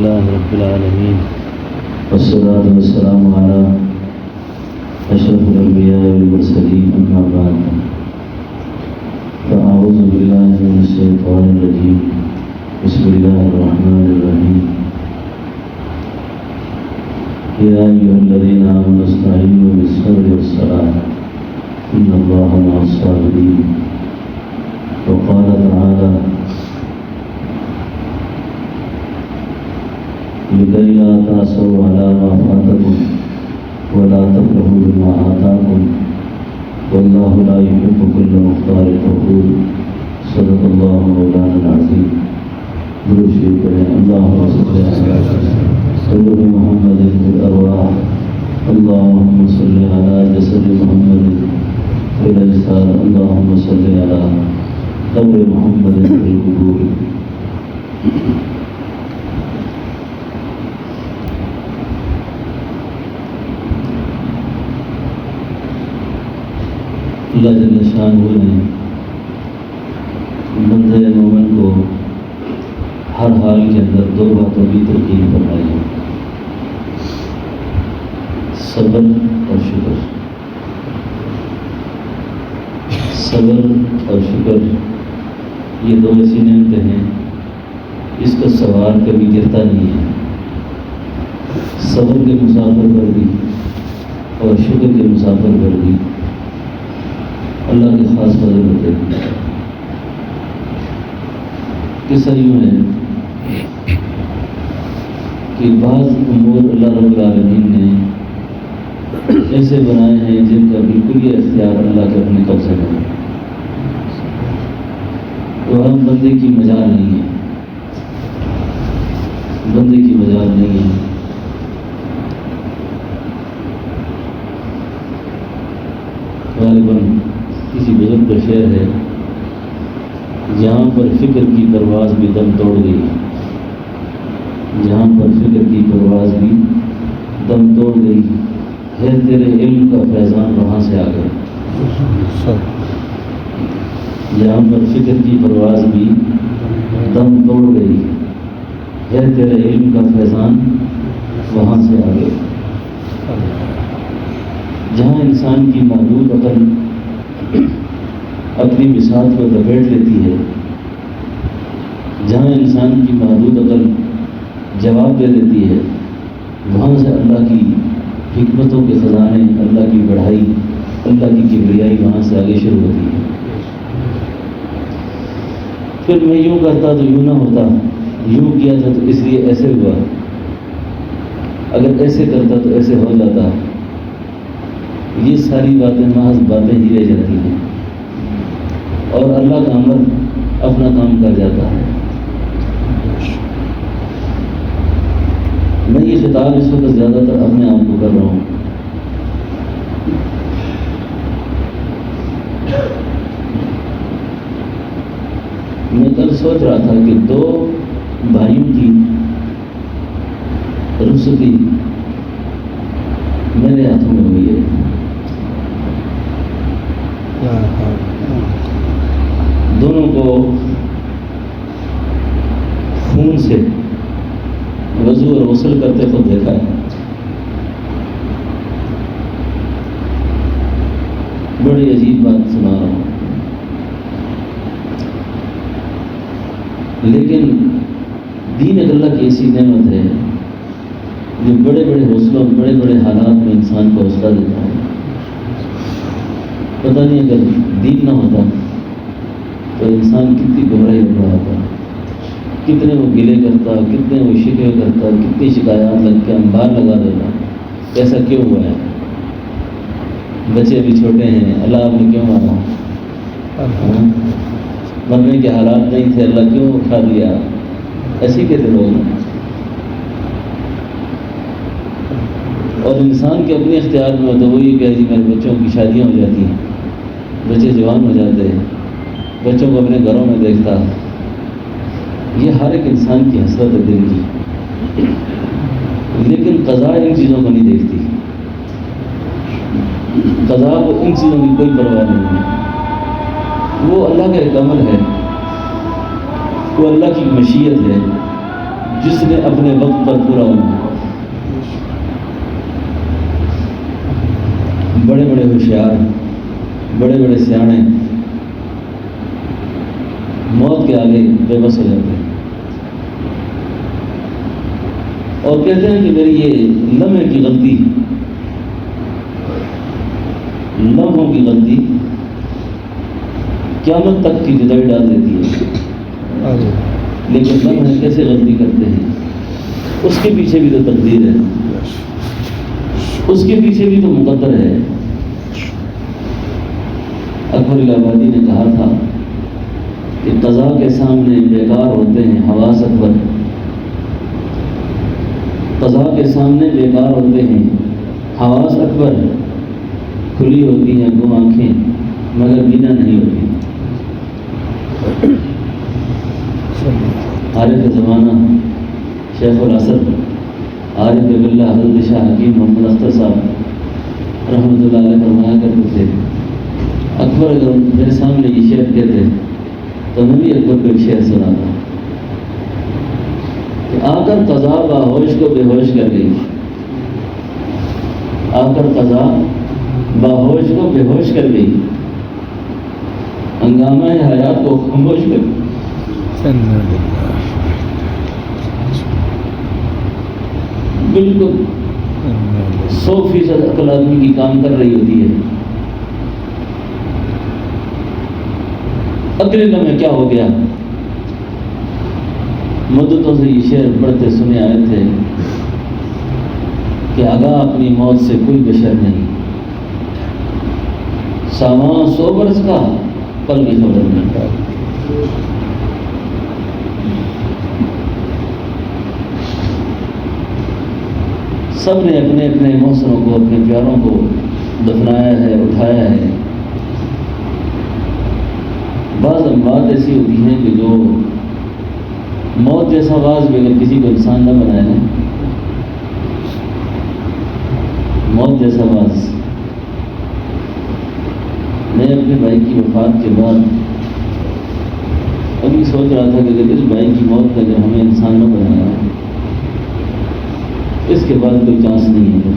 لله رب العالمين والصلاة والسلام على أشرف الأنبياء والمرسلين أما بعد فأعوذ بالله من الشيطان الرجيم بسم الله الرحمن الرحيم يا أيها الذين آمنوا استعينوا بالصبر والصلاة إن الله مع الصابرين وقال تعالى لكي لا تأسوا على ما فاتكم ولا تفرحوا بما آتاكم والله لا يحب كل مختار فخور صدق الله مولانا العظيم درود شریف پڑھیں اللهم صل على سيدنا محمد في الأرواح اللهم صل على جسد محمد في الأجساد اللهم صل على قبر محمد في القبور اللہ جل شانہ نے بندہ مومن کو ہر حال کے اندر دو باتوں کی تلقین فرمائی ہے، صبر اور شکر۔ صبر اور شکر یہ دو ایسی نعمتیں ہیں اس کا سوار کبھی گرتا نہیں ہے۔ صبر کے مسافر پر بھی اور شکر کے مسافر پر بھی اللہ کے خاص فضل ہوتے ہیں۔ قصہ یوں ہے کہ بعض امور اللہ رب العالمین نے ایسے بنائے ہیں جن کا بالکل یہ اختیار اللہ کے اپنے قبضے میں ہے، تو ہم بندے کی مجال نہیں ہے، بندے کی مجال نہیں ہے۔ غالباً کسی بزرگ کا شعر ہے، جہاں پر فکر کی پرواز بھی دم توڑ گئی، جہاں پر فکر کی پرواز بھی دم توڑ گئی ہے تیرے علم کا فیضان وہاں سے آ گیا۔ جہاں پر فکر کی پرواز بھی دم توڑ گئی ہے تیرے علم کا فیضان وہاں سے آ گیا۔ جہاں انسان کی محدود عقل اپنی بساط کو لپیٹ لیتی ہے، جہاں انسان کی محدود عقل جواب دے دیتی ہے، وہاں سے اللہ کی حکمتوں کے خزانے، اللہ کی بڑھائی، اللہ کی کبریائی وہاں سے آگے شروع ہوتی ہے۔ پھر میں یوں کرتا تو یوں نہ ہوتا، یوں کیا تھا تو اس لیے ایسے ہوا، اگر ایسے کرتا تو ایسے ہو جاتا۔ یہ ساری باتیں محض باتیں ہی رہ جاتی ہیں اور اللہ کا امر اپنا کام کر جاتا ہے۔ میں یہ خطاب اس وقت زیادہ تر اپنے آپ کو کر رہا ہوں۔ میں کل سوچ رہا تھا کہ دو بھائیوں کی رخصتی میرے ہاتھوں میں ہوئی ہے۔ دونوں کو خون سے وضو اور غسل کرتے خود دیکھا ہے۔ بڑی عجیب بات سنا رہا ہوں، لیکن دین اللہ کی ایسی نعمت ہے جو بڑے بڑے حوصلوں، بڑے بڑے حالات میں انسان کو حوصلہ دیتا ہے۔ پتہ نہیں اگر دین نہ ہوتا تو انسان کتنی گمراہی ہو رہا ہوتا، کتنے وہ گلے کرتا، کتنے وہ شکوے کرتا، کتنی شکایات لگ کے انبار لگا دیتا، ایسا کیوں ہوا ہے، بچے بھی چھوٹے ہیں، اللہ آپ نے کیوں مارا، مرنے کے حالات نہیں تھے، اللہ کیوں اٹھا دیا، ایسے کہتے لوگ ہیں۔ اور انسان کے اپنے اختیار میں ہو تو وہ یہ کہے جی میرے بچوں کی شادیاں ہو جاتی ہیں، بچے جوان ہو جاتے ہیں، بچوں کو اپنے گھروں میں دیکھتا ہے۔ یہ ہر ایک انسان کی حسرت ہے دل کی، لیکن قضا ان چیزوں کو نہیں دیکھتی۔ قضا کو ان چیزوں کی کوئی پرواہ نہیں ہے، وہ اللہ کا ایک عمل ہے، وہ اللہ کی مشیت ہے جس نے اپنے وقت پر پورا ہونا. بڑے بڑے ہوشیار، بڑے بڑے سیانے موت کے آگے بے بس ہو جاتے ہیں اور کہتے ہیں کہ میری یہ لمحے کی غلطی، لمحوں کی غلطی قیامت تک کی جدائی ڈال دیتی ہے. لیکن لمحے کیسے غلطی کرتے ہیں، اس کے پیچھے بھی تو تقدیر ہے، اس کے پیچھے بھی تو مقدر ہے. اکبر الہآبادی نے کہا تھا کہ قضا کے سامنے بیکار ہوتے ہیں حواس اکبر، قضا کے سامنے بیکار ہوتے ہیں حواس اکبر، کھلی ہوتی ہیں دو آنکھیں مگر بینا نہیں ہوتی. عارف زمانہ شیخ الاسد عارف باللہ حضرت شاہ حکیم محمد اختر صاحب رحمۃ اللہ علیہ فرمایا کرتے تھے، اکبر اگر میرے سامنے یہ شعر کہتے تو میں بھی اکبر کو ایک شعر سناتا کہ آ کر قضا باہوش کو بے ہوش کر گئی، آ کر قضا باہوش کو بے ہوش کر گئی، ہنگامہ حیات کو خاموش کر گئی. بالکل 100% عقل آدمی کی کام کر رہی ہوتی ہے. اگلے لمحے کیا ہو گیا؟ مدتوں سے یہ شعر پڑھتے سنے آئے تھے کہ آگاہ اپنی موت سے کوئی بشر نہیں، ساواں 100 برس کا پل کی خبر نہیں. سب نے اپنے اپنے محسنوں کو، اپنے پیاروں کو دفنایا ہے، اٹھایا ہے. بعض اموات ایسی ہوتی ہیں کہ جو موت جیسا آواز بھی اگر کسی کو انسان نہ بنائے نا، موت جیسا آواز. میں اپنے بھائی کی وفات کے بعد ابھی سوچ رہا تھا کہ اگر اس بھائی کی موت کا اگر ہمیں انسان نہ بنایا، اس کے بعد کوئی چانس نہیں ہے.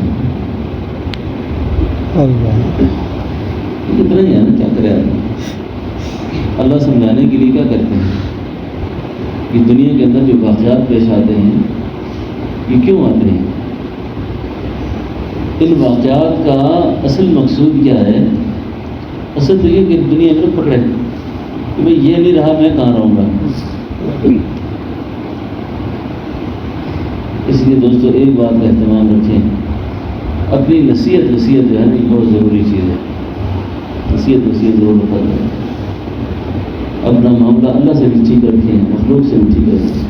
اتنا ہی ہے نا، کیا کرے آدمی. اللہ سمجھانے کے لیے کیا کرتے ہیں کہ دنیا کے اندر جو واقعات پیش آتے ہیں یہ کیوں آتے ہیں؟ ان واقعات کا اصل مقصود کیا ہے؟ اصل تو یہ کہ دنیا میں پکڑے کہ بھئی یہ نہیں رہا میں کہاں رہوں گا. اس لیے دوستو ایک بات کا اہتمام رکھیں، اپنی نصیحت جو ہے نا یہ بہت ضروری چیز ہے. نصیحت ضرور کریں، اپنا معاملہ اللہ سے بھی ٹھیک رکھیں، مخلوق سے بھی ٹھیک رکھیں.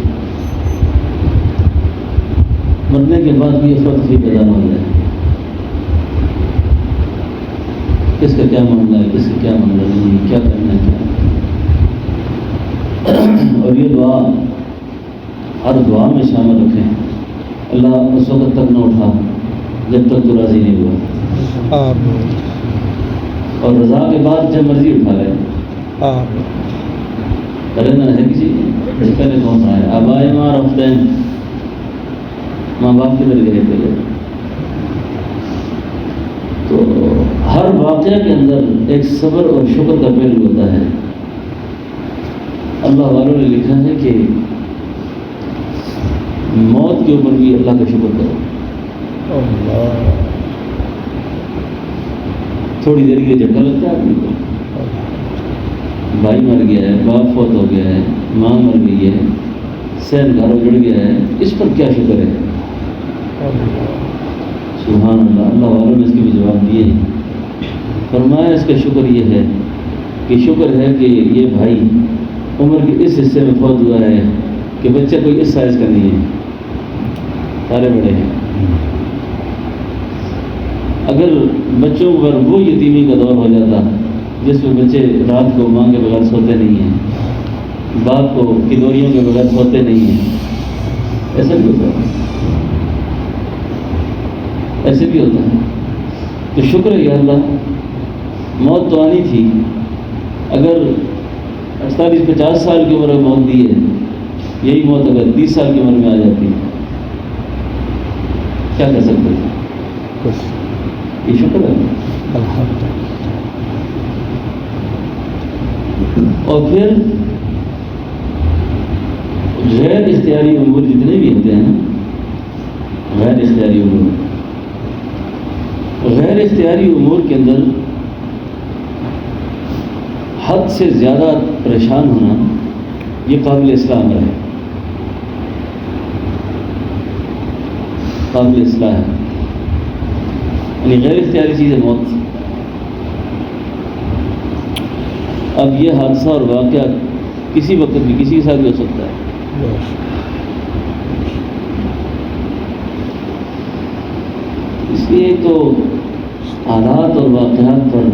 مرنے کے بعد بھی افراتفری پیدا نہ ہو جائے، کس کا کیا معاملہ ہے، کس کا کیا معاملہ نہیں، کیا کرنا ہے کیا. اور یہ دعا ہر دعا میں شامل رکھیں، اللہ اس وقت تک نہ اٹھا جب تک تو راضی نہیں ہوا، اور رضا کے بعد جب مرضی اٹھا لے. پہلے نہ رہے کسی پہلے کون سا ہے آبائے ماں رفتہ ماں باپ کدھر گئے پہلے. تو ہر واقعہ کے اندر ایک صبر اور شکر کا پہلو ہوتا ہے. اللہ والوں نے لکھا ہے کہ موت کے اوپر بھی اللہ کا شکر کرو. تھوڑی دیر کے جھٹکا لگتا ہے آدمی کو، بھائی مر گیا ہے، باپ فوت ہو گیا ہے، ماں مر گئی ہے، سین گھر اجڑ گیا ہے، اس پر کیا شکر ہے؟ سبحان اللہ. اللہ والوں نے اس کے بھی جواب دیے ہیں. فرمایا اس کا شکر یہ ہے کہ شکر ہے کہ یہ بھائی عمر کے اس حصے میں فوت ہوا ہے کہ بچہ کوئی اس سائز کا نہیں ہے، سارے بڑے ہیں. اگر بچوں پر وہ یتیمی کا دور ہو جاتا جس میں بچے رات کو ماں کے بغیر سوتے نہیں ہیں، باپ کو کنوریوں کے بغیر سوتے نہیں ہیں، ایسا بھی ہوتا ہے، ایسے بھی ہوتا ہے. تو شکر ہے یا اللہ، موت تو آنی تھی. اگر 48-50 سال کی عمر میں موت دی ہے یہی موت اگر 30 سال کی عمر میں آ جاتی کیا کر سکتے تھے؟ یہ شکر ہے. اور پھر غیر اختیاری امور جتنے بھی ہوتے ہیں نا، غیر اختیاری امور کے اندر حد سے زیادہ پریشان ہونا یہ قابل اصلاح امر ہے، قابل اصلاح ہے. یعنی غیر اختیاری چیز ہے موت. اب یہ حادثہ اور واقعہ کسی وقت بھی کسی کے ساتھ بھی ہو سکتا ہے. اس لیے تو حالات اور واقعات پر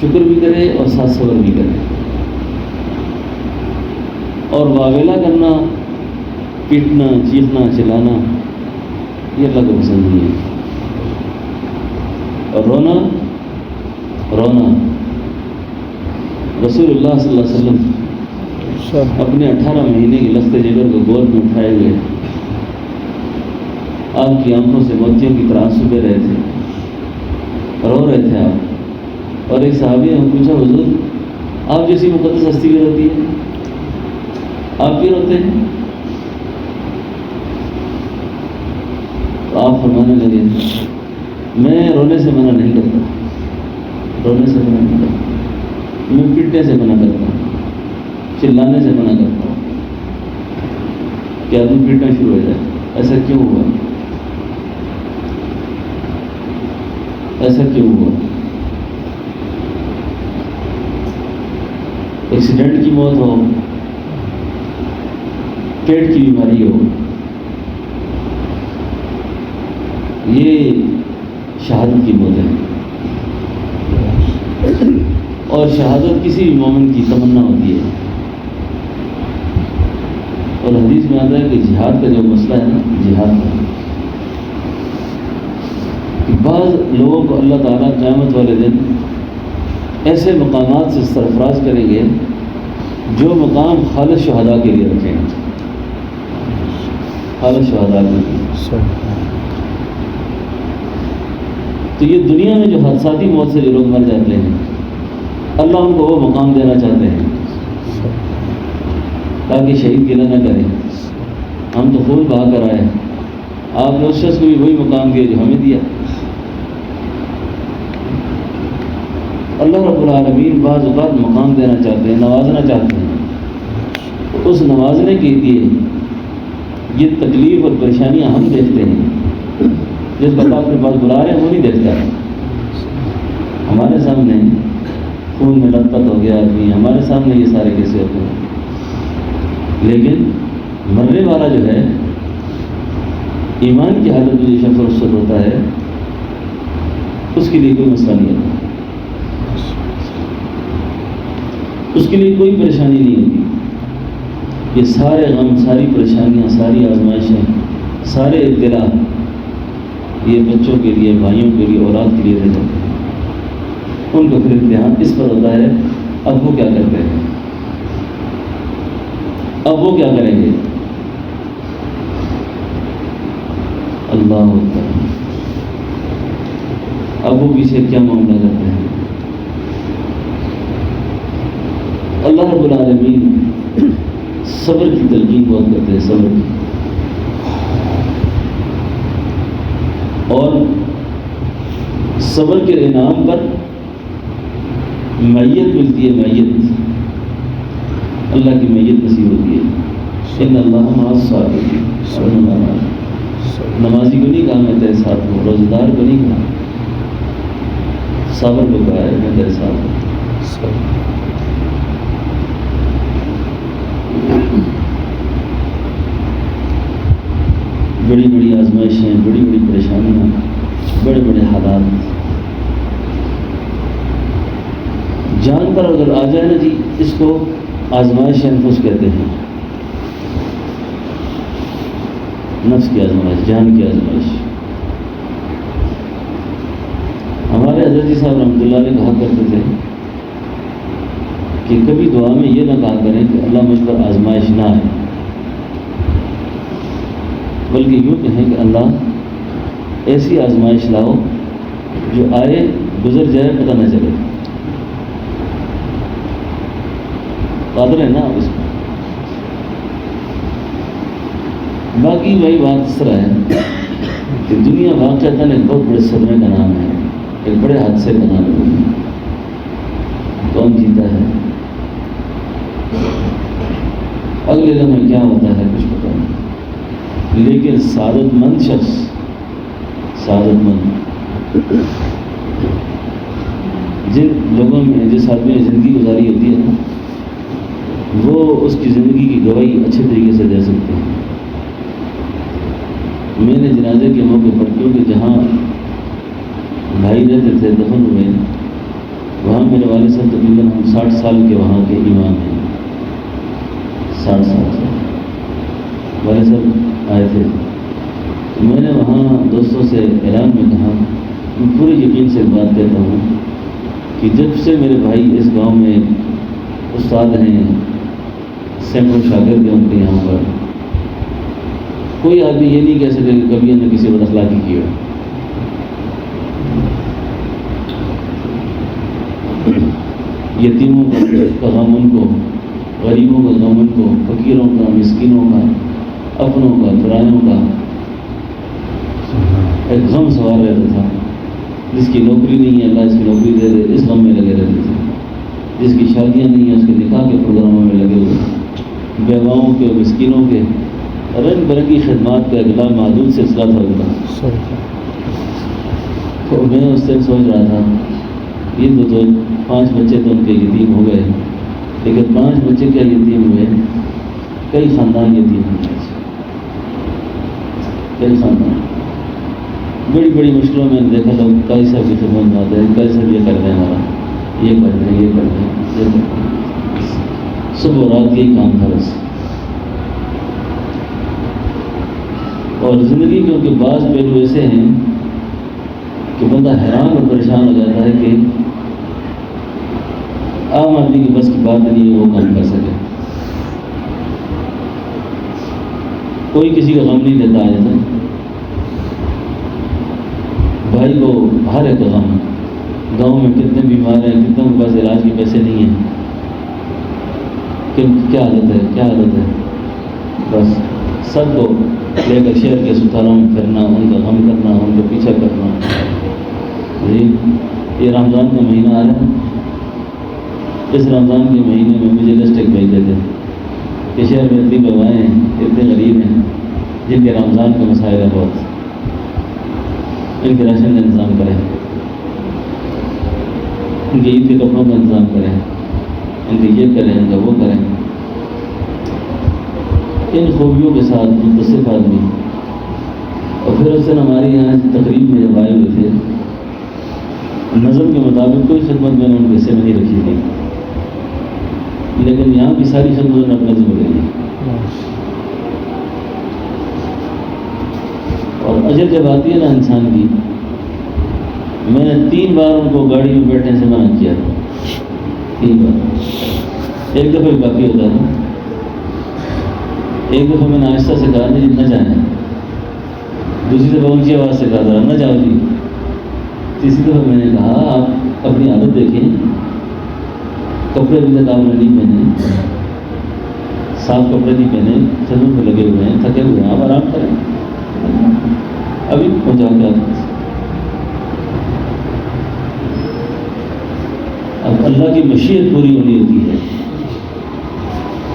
شکر بھی کرے اور ساتھ صبر بھی کرے. اور واویلا کرنا، پیٹنا، چیخنا، چلانا یہ اللہ کو پسند نہیں ہے. اور رونا رسول اللہ صلی اللہ علیہ وسلم اپنے 18 مہینے کی لخت جگر کو گود میں اٹھائے ہوئے آپ کی آنکھوں سے موتیوں کی طرح آنسو بہہ رہے تھے، رو رہے تھے آپ. اور ایک صحابی نے پوچھا حضور آپ جیسی مقدس ہستی بھی روتی ہے، آپ کیوں روتے ہیں؟ تو آپ فرمانے لگے میں رونے سے منع نہیں کرتا، میں پیٹنے سے منع کرتا ہوں، چلانے سے منع کرتا ہوں کہ آدمی پیٹنا شروع ہو جائے. ایسا کیوں ہوا؟ ایکسیڈنٹ کی موت ہو، پیٹ کی بیماری ہو، یہ شہادت کی موت ہے. اور شہادت کسی بھی مومن کی تمنا ہوتی ہے. اور حدیث میں آتا ہے کہ جہاد کا جو مسئلہ ہے نا، جہاد کا کہ بعض لوگوں کو اللہ تعالیٰ قیامت والے دن ایسے مقامات سے سرفراز کریں گے جو مقام خالص شہداء کے لیے رکھیں گے، خالص شہداء کے لیے. تو یہ دنیا میں جو حادثاتی موت سے جو لوگ مر جاتے ہیں اللہ ان کو وہ مقام دینا چاہتے ہیں تاکہ شہید گلہ نہ کریں. ہم تو خون بہا کر آئے، آپ نے اس شخص کو بھی وہی مقام دیا جو ہمیں دیا. اللہ رب العالمین بعض اوقات مقام دینا چاہتے ہیں، نوازنا چاہتے ہیں. اس نوازنے کے لیے یہ تکلیف اور پریشانیاں ہم دیکھتے ہیں. جس بندہ اپنے پاس بلا رہے ہیں وہ نہیں دیکھتا ہے. ہمارے سامنے خون میں لت پت ہو گیا آدمی، ہمارے سامنے یہ سارے کیسے ہوتے ہیں. لیکن مرنے والا جو ہے ایمان کی حالت میں جو شخص رخصت ہوتا ہے اس کے لیے کوئی مسئلہ نہیں ہوتا، اس کے لیے کوئی پریشانی نہیں ہوتی. یہ سارے غم، ساری پریشانیاں، ساری آزمائشیں، سارے ابتلا یہ بچوں کے لیے، بھائیوں کے لیے، اولاد کے لیے رہ جاتے ہیں. ان کو پھر امتحان اس پر ہوتا ہے اب وہ کیا کرتے ہیں، اب وہ کیا کریں گے. اللہ اکبر. اب وہ پیچھے کیا معاملہ کرتے ہیں. اللہ رب العالمین صبر کی تلقین بہت کرتے ہیں، صبر کی. اور صبر کے انعام پر معیت ملتی ہے، معیت اللہ کی معیت نصیب ہوتی ہے. ان اللہ مع الصابرین. نمازی کو نہیں کہا میں تیرے ساتھ ہوں، روزہ دار کو نہیں کہا، صبر کو کہا ہے میں تیرے ساتھ ہوں. بڑی بڑی آزمائشیں، بڑی بڑی پریشانیاں، بڑے بڑے حالات جان پر اگر آ جائے نا جی، اس کو آزمائش انفس کہتے ہیں. نفس کی آزمائش، جان کی آزمائش. ہمارے حضرت جی صاحب رحمۃ اللہ علیہ کہا کرتے تھے کہ کبھی دعا میں یہ نہ کہا کریں کہ اللہ مجھ پر آزمائش نہ آئے. بلکہ یوں کہیں کہ اللہ ایسی آزمائش لاؤ جو آئے گزر جائے پتہ نہ چلے. قادر ہے نا آپ اس میں. باقی بھائی بات اس طرح ہے کہ دنیا واقعتاً ایک بہت بڑے صدمے کا نام ہے، ایک بڑے حادثے کا نام ہے. کون جیتا ہے، اگلے لمحے کیا ہوتا ہے کچھ پتہ نہیں. لیکن سعادت مند شخص، سعادت مند جن لوگوں میں، جس آدمی نے زندگی گزاری ہوتی ہے نا، وہ اس کی زندگی کی گواہی اچھے طریقے سے دے سکتے ہیں. میں نے جنازے کے موقع پر، کیونکہ جہاں بھائی رہتے تھے دفن ہوئے، وہاں میرے والد صاحب تقریباً ہم 60 سال کے وہاں کے امام ہیں. 60 سال سے والد صاحب آئے تھے. تو میں نے وہاں دوستوں سے اعلان میں کہا، میں پورے یقین سے بات کہتا ہوں کہ جب سے میرے بھائی اس گاؤں میں استاد ہیں، سینکڑوں شاگرد ہیں ان کے یہاں پر، کوئی آدمی یہ نہیں کہہ سکے کہ کبھی نے کسی بد اخلاقی کی ہو. یتیموں کا غم ان کو، غریبوں کا غم ان کو، فقیروں کا، مسکینوں کا، اپنوں کا، پرایوں کا ایک غم سوار رہتا تھا. جس کی نوکری نہیں ہے اللہ اس کی نوکری دے دے، اس غم میں لگے رہتے تھے. جس کی شادیاں نہیں ہیں اس کے نکاح کے پروگراموں میں لگے ہوئے. بیواؤں کے، مسکینوں کے رنگ برنگی خدمات کا ایک لامحدود سلسلہ تھا ان کا. تو میں اس سے سوچ رہا تھا یہ تو 5 بچے تو ان کے یتیم ہو گئے، لیکن 5 بچے کیا یتیم ہوئے، کئی خاندان یتیم ہوئے. کئی خاندان بڑی بڑی مشکلوں میں دیکھا لوگ قاضی صاحب کی خدمت میں آتے ہیں، قاضی صاحب یہ کر دیں، ہمارا یہ کر دیں، یہ کر دیں، یہ کر دیں. صبح و رات یہی کام تھا بس. اور زندگی کے ان کے بعض پہلو ایسے ہیں کہ بندہ حیران اور پریشان ہو جاتا ہے کہ عام آدمی کی بس کی بات نہیں ہے وہ کام کر سکے. کوئی کسی کا غم نہیں لیتا آج تک. بھائی کو ہر ایک غم، گاؤں میں کتنے بیمار ہیں، کتنے کے پاس علاج کے پیسے نہیں ہیں، کہ کیا حالت ہے، کیا حالت ہے. بس سب کو لے کر شہر کے اسپتالوں میں پھرنا، ان کا غم کرنا، ان کا پیچھا کرنا. جی یہ رمضان کا مہینہ آ رہا ہے، اس رمضان کے مہینے میں مجھے لسٹ ایک بھیج دیتے کہ شہر میں اتنی بیوائیں ہیں، اتنے غریب ہیں جن کے رمضان کا مسائل ہے بہت، ان کے راشن کا انتظام کریں، ان کے عید کے کپڑوں کا انتظام کریں، ان کے یہ کریں، ان کا وہ کریں. ان خوبیوں کے ساتھ متصف آدمی. اور پھر اس دن ہمارے یہاں تقریب میں جب آئے ہوئے تھے، نظم کے مطابق کوئی خدمت میں نے ان کے حصے میں نہیں رکھی تھی، لیکن یہاں کی ساری خدمتوں نے اپنے ذمہ لے لی. اور اجر جب آتی ہے نا انسان کی، میں نے 3 بار ان کو گاڑی میں بیٹھنے سے منع کیا تھا. 3 بار. ایک دفعہ کافی ہوتا تھا. ایک دفعہ میں نے آہستہ سے کہا جی نہ جائیں. دوسری دفعہ اونچی آواز سے کہا تھا نہ جاؤ جی. تیسری دفعہ میں نے کہا آپ اپنی عادت دیکھیں، کپڑے ابھی تک آپ نے نہیں پہنے، صاف کپڑے نہیں پہنے، خدمت میں لگے ہوئے ہیں، تھکے ہوئے ہیں، آپ آرام کریں، ابھی پہنچا کے آپ. اب اللہ کی مشیت پوری ہونی ہوتی ہے،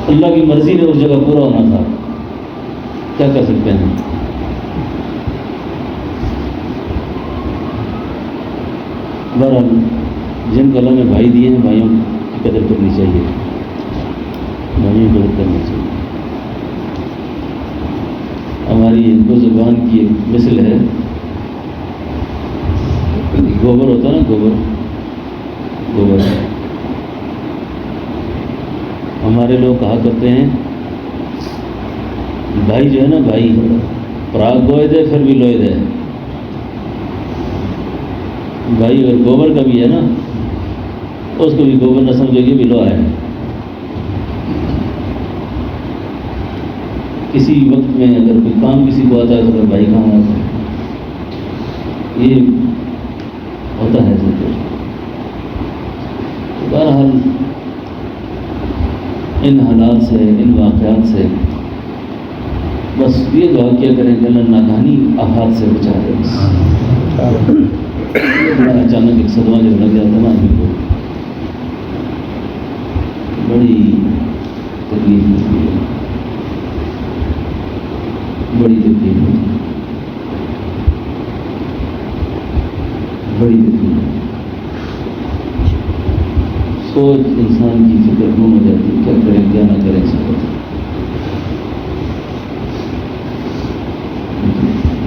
اللہ کی مرضی نے اس جگہ پورا ہونا تھا، کیا کر سکتے ہیں. بہرحال جن کو اللہ نے بھائی دیے ہیں، بھائیوں کی قدر کرنی چاہیے، بھائیوں کی قدر کرنی چاہیے. ہماری ہندو زبان کی ایک مثل ہے، گوبر ہوتا ہے نا، گوبر. ہمارے لوگ کہا کرتے ہیں بھائی جو ہے نا، بھائی پراگ گوئے دے پھر بھی لوئے دے. بھائی اگر گوبر کا بھی ہے نا، اس کو بھی گوبر نہ سمجھے گی بھی لوہا ہے. کسی وقت میں اگر کوئی کام کسی کو آتا ہے تو بھائی کام آتا ہے، یہ ہوتا ہے ذکر۔ بہرحال ان حالات سے، ان واقعات سے بس یہ دعا کیا کریں کہ اللہ ناکہانی آفات سے بچا دے۔ بڑا اچانک ایک صدمہ جب لگ جاتا نا آدمی کو، بڑی تکلیف ہوتی ہے، بڑی تکلیف ہوتی ہے، بڑی تکلیف۔ سوچ انسان کی فکر گم ہو جاتی ہے، کیا کرے کیا نہ کرے اس وقت۔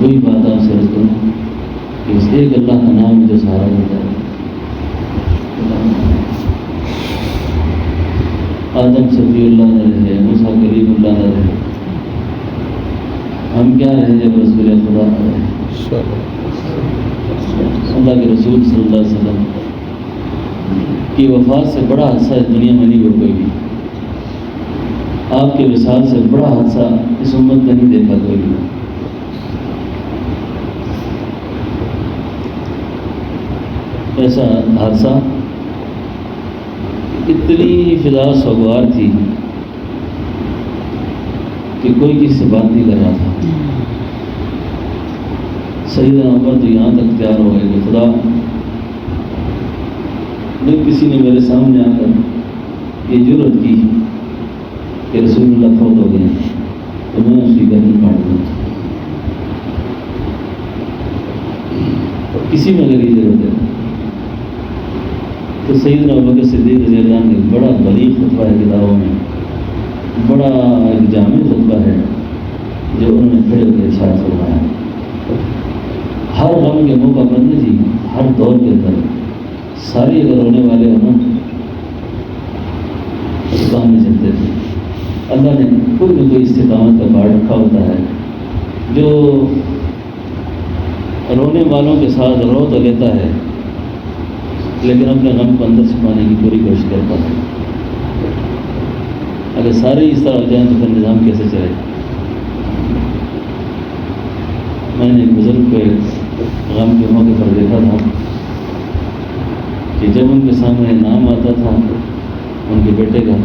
وہی بات آپ سے عرض کروں کہ اس ایک اللہ کا نام جو سہارا ہوتا ہے۔ آدم صفی اللہ نہ رہے، موسیٰ کلیم اللہ نہ رہے، ہم کیا رہے جب رسول خدا نہ رہے؟ اللہ کے رسول صلی اللہ علیہ وسلم کی وفات سے بڑا حادثہ اس دنیا میں نہیں ہو کوئی بھی۔ آپ کے وصال سے بڑا حادثہ اس امت نے نہیں دیکھا کوئی بھی۔ ایسا حادثہ، اتنی فضا سوگوار تھی کہ کوئی کسی سے بات نہیں کر رہا تھا۔ سیدنا عمر تو یہاں تک تیار ہو گئے کہ خدا جب کسی نے میرے سامنے آ کر یہ جرأت کی کہ رسول اللہ فوت ہو گئے تو میں اس کی گردن کاٹ دوں، کسی میں اگر یہ ضرورت ہے تو سیدنا ابوبکر صدیق رضی اللہ عنہ نے بڑا بلیغ خطبہ ہے کتابوں میں، بڑا ایک جامع خطبہ ہے جو انہوں نے کھڑے ہو کے ارشاد فرمایا۔ ہر غم کے موقع پر نہیں جی، ہر دور کے اندر ساری اگر رونے والے ہوں اس کام میں چلتے تھے۔ اللہ نے کوئی نہ کوئی استقامت کا کارڈ رکھا ہوتا ہے جو رونے والوں کے ساتھ رو تو لیتا ہے لیکن اپنے غم کو اندر چھپانے کی پوری کوشش کرتا ہے۔ اگر سارے اس طرح ہو جائیں تو پھر نظام کیسے چلے؟ میں نے ایک بزرگ کو غم کے موقع پر دیکھا تھا کہ جب ان کے سامنے نام آتا تھا ان کے بیٹے کا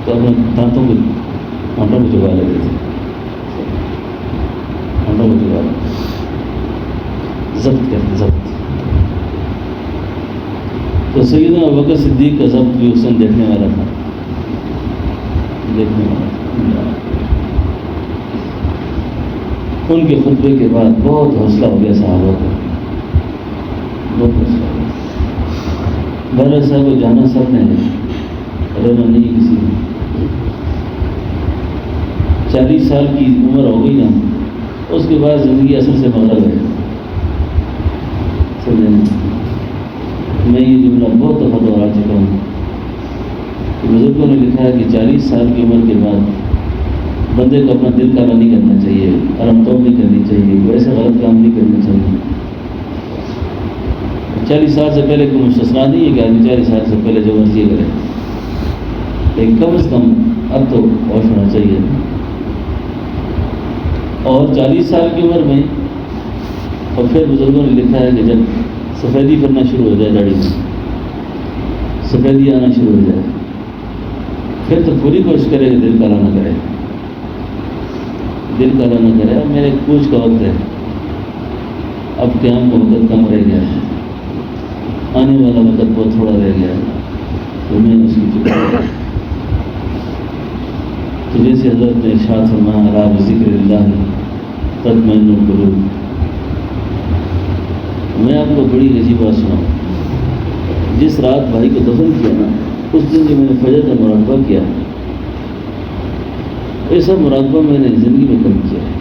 تو اپنے دانتوں کو ہونٹوں کو چبا لیتے تھے، ہونٹوں کو چبا لیتے، ضبط کرتے ضبط۔ تو سیدنا ابوبکر صدیق کا ضبط بھی اس نے دیکھنے والا تھا، دیکھنے والا تھا۔ ان کے خطبے کے بعد بہت حوصلہ ہو گیا صحابہ کو، بہت حوصلہ ہو گیا۔ بہرحال صاحب کو جانا سب نے رونا نہیں کسی نے۔ 40 سال کی عمر ہو گئی نا، اس کے بعد زندگی اصل سے مغرب ہے۔ میں یہ جملہ بہت دفعہ دہرا چکا ہوں کہ بزرگوں نے لکھا ہے کہ 40 سال کی عمر کے بعد بندے کو اپنا دل کالا نہیں کرنا چاہیے، ارم توب نہیں کرنی چاہیے، کوئی ایسا غلط کام نہیں کرنا چاہیے۔ 40 سال سے پہلے کوئی مستثنا نہیں ہے کہ آدمی 40 سال سے پہلے جو مرضی کرے، لیکن کم از کم اب تو ہوش ہونا چاہیے۔ اور 40 سال کی عمر میں اور پھر بزرگوں نے لکھا ہے کہ جب سفیدی پھرنا شروع ہو جائے، داڑھی میں سفیدی آنا شروع ہو جائے، پھر تو پوری کوشش کرے کہ دل کالا نہ کرے، دل کالا نہ کرے۔ اب میرے کوچ کا وقت ہے، اب قیام کا وقت کم رہ گیا ہے، آنے والا وقت بہت تھوڑا رہ گیا ہے، تو میں اس کی فکر تو جیسے حضرت نے ارشاد فرمایا الا بذکر اللہ تطمئن القلوب۔ میں آپ کو بڑی عجیب بات سناؤں، جس رات بھائی کو دفن کیا نا، اس دن جو میں نے فجر کا مراقبہ کیا، ایسا مراقبہ میں نے زندگی میں کم کیا ہے،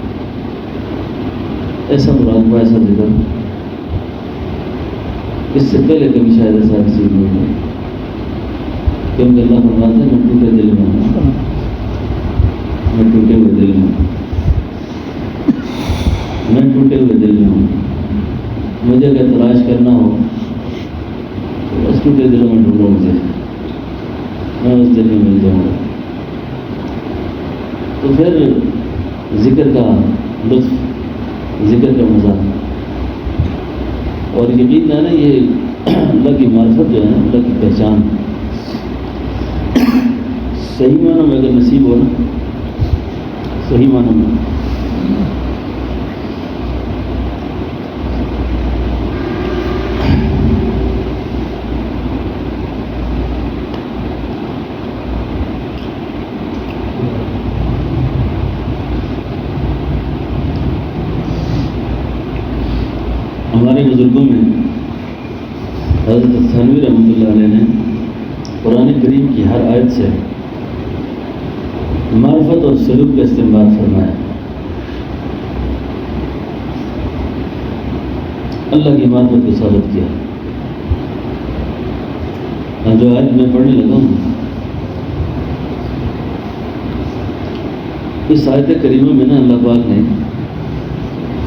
ایسا مراقبہ، ایسا ذکر اس سے پہلے کبھی شاید ایسا کسی نہیں ہے، کیونکہ اللہ فرماتا ہے میں ٹوٹے دل میں ہوں، میں ٹوٹے ہوئے دل میں ہوں، میں ٹوٹے ہوئے دل میں ہوں۔ مجھے اگر تلاش کرنا ہو تو اس ٹوٹے دلوں میں ڈھونڈو مجھے، میں اس دل میں مل جاؤں گا۔ تو پھر ذکر کا لطف، ذکر کا مزہ، اور یقین ہے نا یہ اللہ کی معرفت جو ہے نا، اللہ کی پہچان صحیح معنوں میں اگر نصیب ہو نا، صحیح معنوں میں ہمارے بزرگوں میں حضرت تھانوی رحمۃ اللہ علیہ نے قرآن کریم کی ہر آیت سے معرفت اور سلوک کا استعمال فرمایا، اللہ کی معرفت کو ثابت کیا۔ جو آیت میں پڑھنے لگا ہوں، اس آیت کریمہ میں نا اللہ پاک نے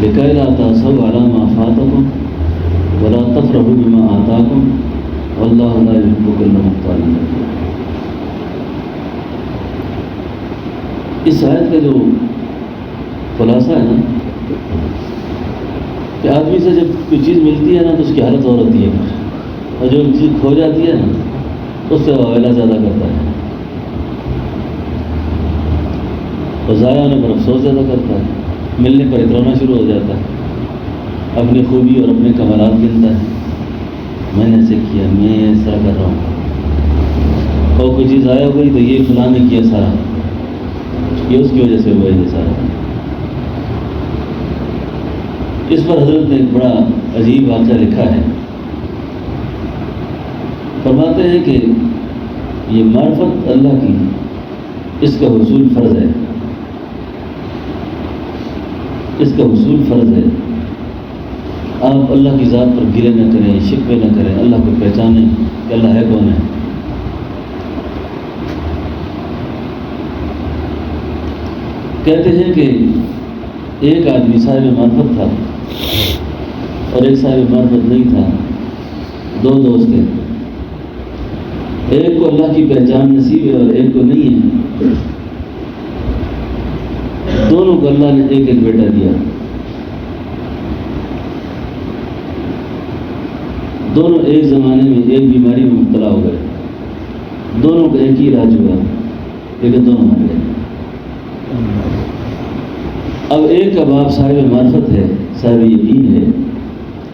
لکھا لا تأسوا علی ما فاتکم ولا تفرحوا بما آتاکم واللہ لا یحب کل مختال فخور۔ اس آیت کا جو خلاصہ ہے نا کہ آدمی سے جب کوئی چیز ملتی ہے نا تو اس کی حالت اور ہوتی ہے، اور جو چیز کھو جاتی ہے نا اس سے اویلا زیادہ کرتا ہے، اور ضائع ہونے پر افسوس زیادہ کرتا ہے، ملنے پر اترانا شروع ہو جاتا ہے، اپنی خوبی اور اپنے کمالات گنتا ہے، میں نے ایسے کیا، میں ایسا کر رہا ہوں، اور کوئی چیز ضائع ہو گئی تو یہ فلاں نے کیا سارا، یہ اس کی وجہ سے ہوا یہ سارا۔ اس پر حضرت نے ایک بڑا عجیب واقعہ لکھا ہے، فرماتے ہیں کہ یہ معرفت اللہ کی، اس کا حصول فرض ہے، اس کا حصول فرض ہے۔ آپ اللہ کی ذات پر گرے نہ کریں، شکوے نہ کریں، اللہ کو پہچانیں کہ اللہ ہے کون ہے۔ کہتے ہیں کہ ایک آدمی صاحب معرفت تھا اور ایک صاحب معرفت نہیں تھا، دو دوست تھے، ایک کو اللہ کی پہچان نصیب ہے اور ایک کو نہیں ہے۔ دونوں کو اللہ نے ایک ایک بیٹا دیا، دونوں ایک زمانے میں ایک بیماری میں مبتلا ہو گئے، دونوں کو ایک ہی علاج ہوا، لیکن دونوں مر گئے۔ اب ایک کا باپ صاحب معرفت ہے، صاحب یقین ہے،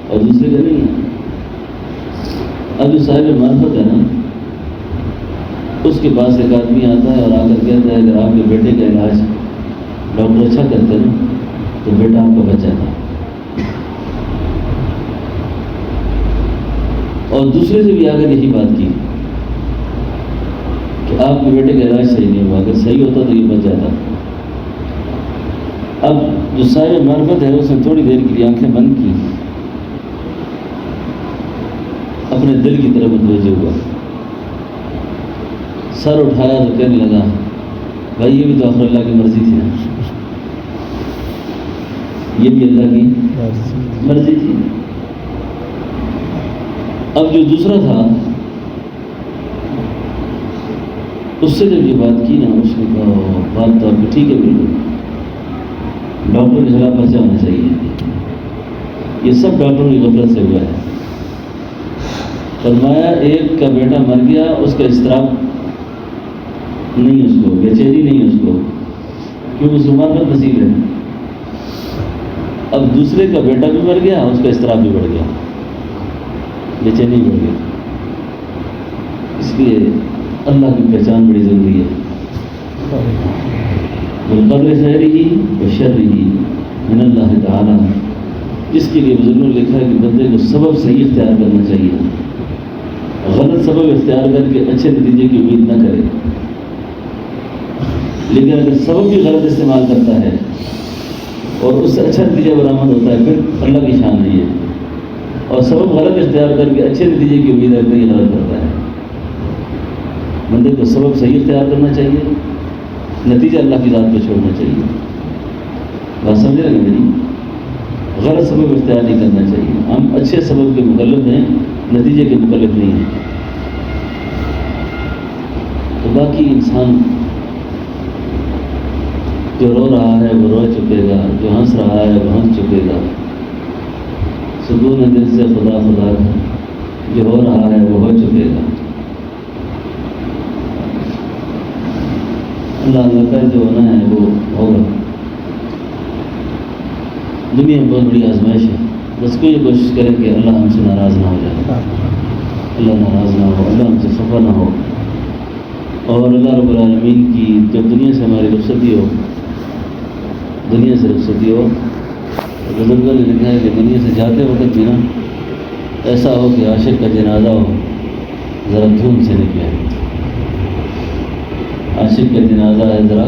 اور دوسرے کا نہیں ہے۔ اب جو صاحب معرفت ہے نا، اس کے پاس ایک آدمی آتا ہے اور آ کر کہتا ہے اگر آپ کے بیٹے کا علاج ڈاکٹر اچھا کرتے نا تو بیٹا آپ کا بچ جاتا۔ اور دوسرے سے بھی آ کر یہی بات کی کہ آپ کے بیٹے کا علاج صحیح نہیں ہوا، اگر صحیح ہوتا تو یہ بچ جاتا۔ اب جو صاحب معرفت ہے اس نے تھوڑی دیر کے لیے آنکھیں بند کی، اپنے دل کی طرف متوجہ ہوا، سر اٹھایا تو کہنے لگا بھائی یہ بھی تو آخر اللہ کی مرضی تھی نا، یہ بھی اللہ کی مرضی تھی۔ اب جو دوسرا تھا اس سے جب یہ بات کی نا، اس نے کہا بات تو آپ کی ٹھیک ہے، بالکل ڈاکٹر کے خلاف پرچہ ہونا چاہیے، یہ سب ڈاکٹروں کی غفلت سے ہوا ہے۔ فرمایا ایک کا بیٹا مر گیا، اس کا اضطراب نہیں، اس کو بے چینی نہیں، اس کو کیونکہ اس کو معرفت نصیب ہے۔ اب دوسرے کا بیٹا بھی مر گیا، اس کا اضطراب بھی بڑھ گیا، بے چینی بڑھ گیا۔ اس لیے اللہ کی پہچان بڑی ضروری ہے۔ بالقدر خیرہ و شرہ من اللہ تعالی، جس کے لیے بزرگوں نے لکھا ہے کہ بندے کو سبب صحیح اختیار کرنا چاہیے، غلط سبب اختیار کر کے اچھے نتیجے کی امید نہ کرے، لیکن اگر سبب بھی غلط استعمال کرتا ہے اور اس سے اچھا نتیجہ برآمد ہوتا ہے پھر اللہ کی شان نہیں ہے، اور سبب غلط اختیار کر کے اچھے نتیجے کی امید رکھنے کی غلط کرتا ہے۔ بندے کو سبب صحیح اختیار کرنا چاہیے، نتیجہ اللہ کی ذات پہ چھوڑنا چاہیے۔ بات سمجھ رہے ہیں میری؟ غلط سبب اختیار نہیں کرنا چاہیے۔ ہم اچھے سبب کے مکلف ہیں، نتیجے کے مکلف نہیں ہیں۔ تو باقی انسان جو رو رہا ہے وہ رو چکے گا، جو ہنس رہا ہے وہ ہنس چکے گا، سکون دل سے خدا خدا جو ہو رہا ہے وہ ہو چکے گا۔ اللہ اللہ کا جو ہونا ہے وہ ہوگا۔ دنیا میں بہت بڑی آزمائش ہے، بس کوئی یہ کوشش کریں کہ اللہ ہم سے ناراض نہ ہو جائے، اللہ ناراض نہ ہو، اللہ ہم سے خفا نہ ہو، اور اللہ رب العالمین کی جب دنیا سے ہماری رخصتی ہو، دنیا سے رخصتی ہو، بزرگوں نے لکھا ہے کہ دنیا سے جاتے وقت بھی نا ایسا ہو کہ عاشق کا جنازہ ہو ذرا دھوم سے نکلے، عاشق کا جنازہ ہے ذرا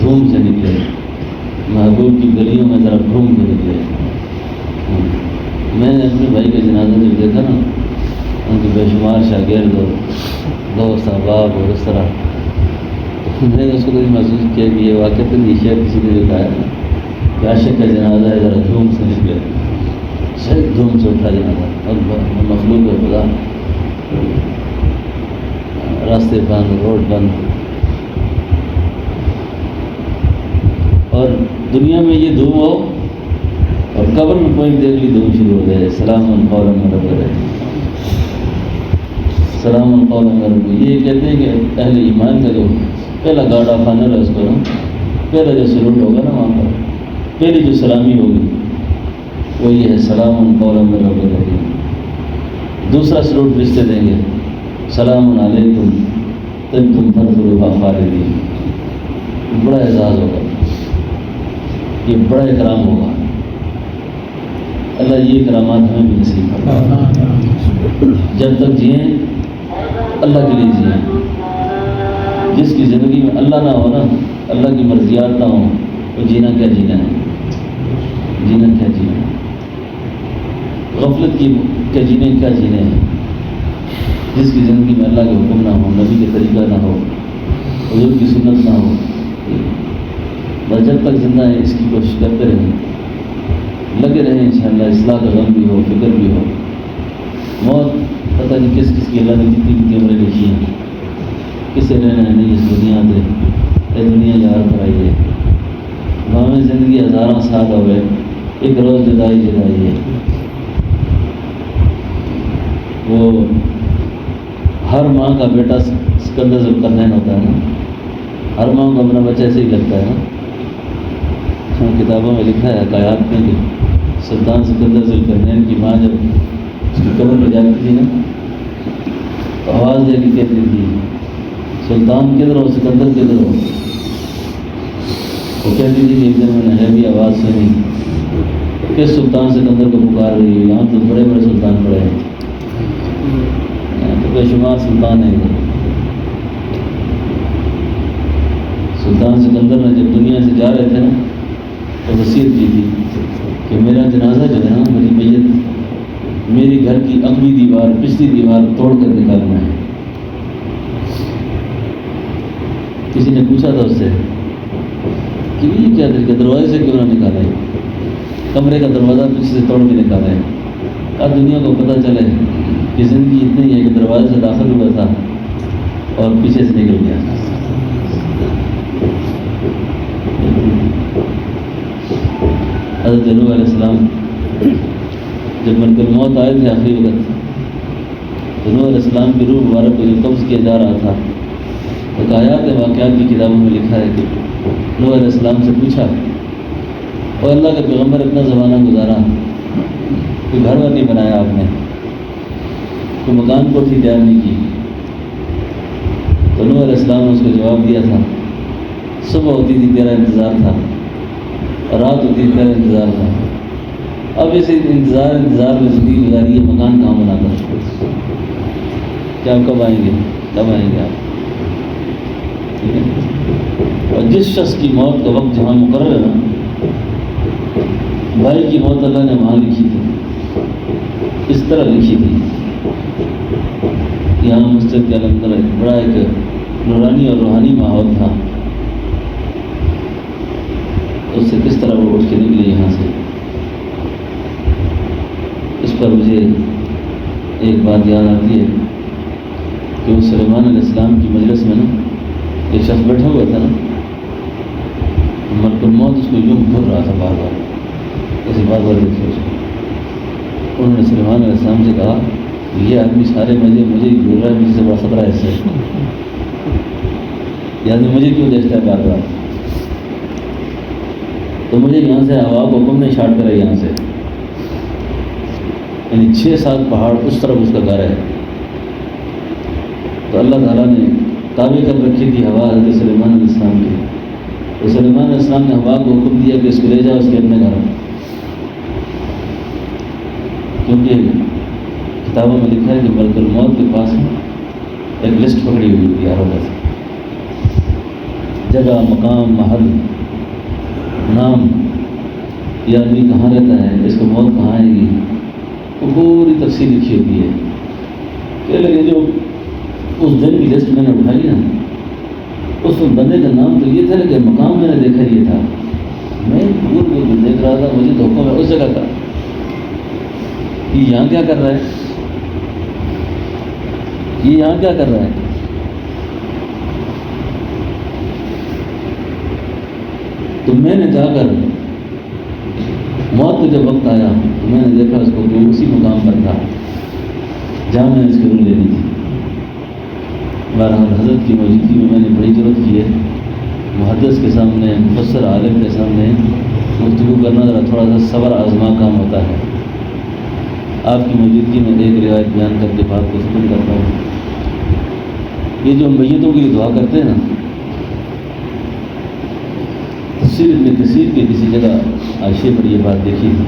دھوم سے نکلے، محبوب کی گلیوں میں ذرا گھوم کے نکلے۔ میں نے اپنے بھائی کا جنازہ جب دیکھا نا، ان کے بے شمار شاگرد اور دوست احباب اور اس طرح، میں نے اس کو کبھی محسوس کیا کہ یہ واقعہ تو یہ شعر کسی نے لکھا ہے کہ عاشق کا جنازہ ہے ذرا دھوم سے نکلے، صحیح دھوم سے اٹھا جنازہ، اور مخلوق ہے خدا، راستے بند، روڈ بند، اور دنیا میں یہ دھوم ہو اور قبر میں کوئی دیر لی دھوم شروع ہو جائے، سلام قولا من رب الرحیم، سلام قولا من رب۔ یہ کہتے ہیں کہ اہل ایمان کا جو پہلا گارڈ آف آنر ہے، اس کو نا پہلا جو سلوٹ ہوگا نا وہاں پر پہلی جو سلامی ہوگی وہ یہ ہے سلام قولا من رب الرحیم۔ دوسرا سلوٹ رشتے دیں گے، سلام علیکم طبتم فادخلوها خالدین۔ بڑا اعزاز ہوگا، یہ بڑا اکرام ہوگا، اللہ یہ اکرامات ہمیں بھی نصیب فرمائے۔ جب تک جئیں اللہ کے لیے جئیں، جس کی زندگی میں اللہ نہ ہو نا، اللہ کی مرضیات نہ ہو، وہ جینا کیا جینا ہے، جینا کیا جینا ہے، غفلت کی کیا جینے کیا جینے ہیں۔ جس کی زندگی میں اللہ کے حکم نہ ہو، نبی کے طریقہ نہ ہو، حضور کی سنت نہ ہو، بس جب تک زندہ ہے اس کی کوشش کرتے رہیں، لگے رہیں، انشاءاللہ اصلاح کا غم بھی ہو، فکر بھی ہو۔ موت پتہ نہیں کس کس کی اللہ نے کتنی کتنی عمریں لکھی ہیں، کسے رہنا ہے نہیں اس دنیا سے، اے دنیا یار پر آئی ہے، ہمیں زندگی ہزاروں سال ہو گئے، ایک روز جدائی جدائی ہے۔ وہ ہر ماں کا بیٹا سکندر ذوالقرنین ہوتا ہے نا، ہر ماں کو اپنا بچہ ایسے ہی لگتا ہے نا۔ کتابوں میں لکھا ہے حکایات میں کہ سلطان سکندر ذوالقرنین کی ماں جب اس کی قبر میں جاتی تھی نا تو آواز دے کے کہتی تھی سلطان کدھر ہو، سکندر کدھر ہو۔ وہ کہتی تھی کہ ایک دن میں نے بھی آواز سنی، کس سلطان سکندر کو پکار رہی ہے، یہاں تو بڑے بڑے سلطان پڑے ہیں، تو بے شمار سلطان ہیں۔ سلطان سکندر نے جب دنیا سے جا رہے تھے نا تو وصیت کی تھی کہ میرا جنازہ جو ہے نا، میری میت میری گھر کی اگلی دیوار پچھلی دیوار توڑ کر نکالنا ہے۔ کسی نے پوچھا تھا اس سے کہ یہ کیا طریقہ، دروازے سے کیوں نہ نکالے، کمرے کا دروازہ پیچھے سے توڑ کے نکالے، اب دنیا کو پتہ چلے کہ زندگی اتنی ہے کہ دروازے سے داخل ہوا تھا اور پیچھے سے نکل گیا۔ حضرت نوح علیہ السلام جب ملک الموت آئے تھے آخری وقت، تو نوح علیہ السلام کی روح مبارک کو جو قبض کیا جا رہا تھا، حکایات واقعات کی کتابوں میں لکھا ہے کہ نوح علیہ السلام سے پوچھا، اور اللہ کے پیغمبر اتنا زمانہ گزارا، کوئی گھر ور نہیں بنایا آپ نے، کوئی مکان کوٹھی تیار نہیں کی، تو نوح علیہ السلام نے اس کو جواب دیا تھا صبح ہوتی تھی تیرا انتظار تھا اور رات ہوتی تھی تیرا انتظار تھا، اب اسے انتظار میں زندگی گزاری ہے، مکان کہاں بناتا، کیا آپ کب آئیں گے، کب آئیں گے آپ، ٹھیک ہے۔ اور جس شخص کی موت کا وقت جہاں مقرر ہے نا، بھائی کی موت اللہ نے وہاں لکھی تھی، اس طرح لکھی تھی، یہاں مسجد کے اندر بڑا ایک نورانی اور روحانی ماحول تھا، اس سے کس طرح وہ اٹھ کے نکلے یہاں سے۔ اس پر مجھے ایک بات یاد آتی ہے کہ وہ سلیمان علیہ السلام کی مجلس میں نا ایک شخص بیٹھا ہوا تھا نا، رہا تھا بار بار، ایسے بار بار یہ سوچ۔ انہوں نے سلیمان علیہ السلام سے کہا یہ آدمی سارے مجھے ہی بول رہا ہے، مجھ سے بڑا خطرہ ہے اس سے، یعنی مجھے کیوں دیکھتا ہے بار بار؟ تو مجھے یہاں سے ہوا کو حکم نے شاٹ کرا یہاں سے، یعنی 6-7 پہاڑ اس طرف اس کا گھر ہے۔ تو اللہ تعالیٰ نے تابع کر رکھی تھی ہوا حضرت سلیمان علیہ السلام کی، تو سلیمان علیہ السلام نے ہوا کو حکم دیا کہ اس کو لے جاؤ اس کے اپنے گھر، کیونکہ کتابوں میں لکھا ہے کہ ملک الموت کے پاس ایک لسٹ پکڑی ہوئی تھی ہر وقت، جگہ، مقام، محل، نام، یہ آدمی کہاں رہتا ہے، اس کو موت کہاں آئے گی، وہ پوری تفصیل لکھی ہوتی ہے۔ کہ لیکن جو اس دن کی لسٹ میں نے اٹھائی نا، اس بندے کا نام تو یہ تھا لیکن مقام میں نے دیکھا یہ تھا، میں دور دور دیکھ رہا تھا، مجھے دھوکہ میں اس جگہ کا یہ یہاں کیا کر رہا ہے، یہ یہاں کیا کر رہا ہے۔ تو میں نے جا کر موت کا جب وقت آیا تو میں نے دیکھا اس کو کہ اسی مقام پر تھا جہاں میں نے اس کی روح لینی تھی۔ بہرحال حضرت کی موجودگی میں نے بڑی ضرورت کی ہے محدث کے سامنے، مفسر عالم کے سامنے گفتگو کرنا ذرا تھوڑا سا صبر آزما کام ہوتا ہے۔ آپ کی موجودگی میں ایک روایت بیان کر کے بات کو ختم کرتا ہوں۔ یہ جو میتوں کے لیے دعا کرتے ہیں نا، تفسیر ابن کثیر کے کسی جگہ حاشیے پر یہ بات دیکھی تھی،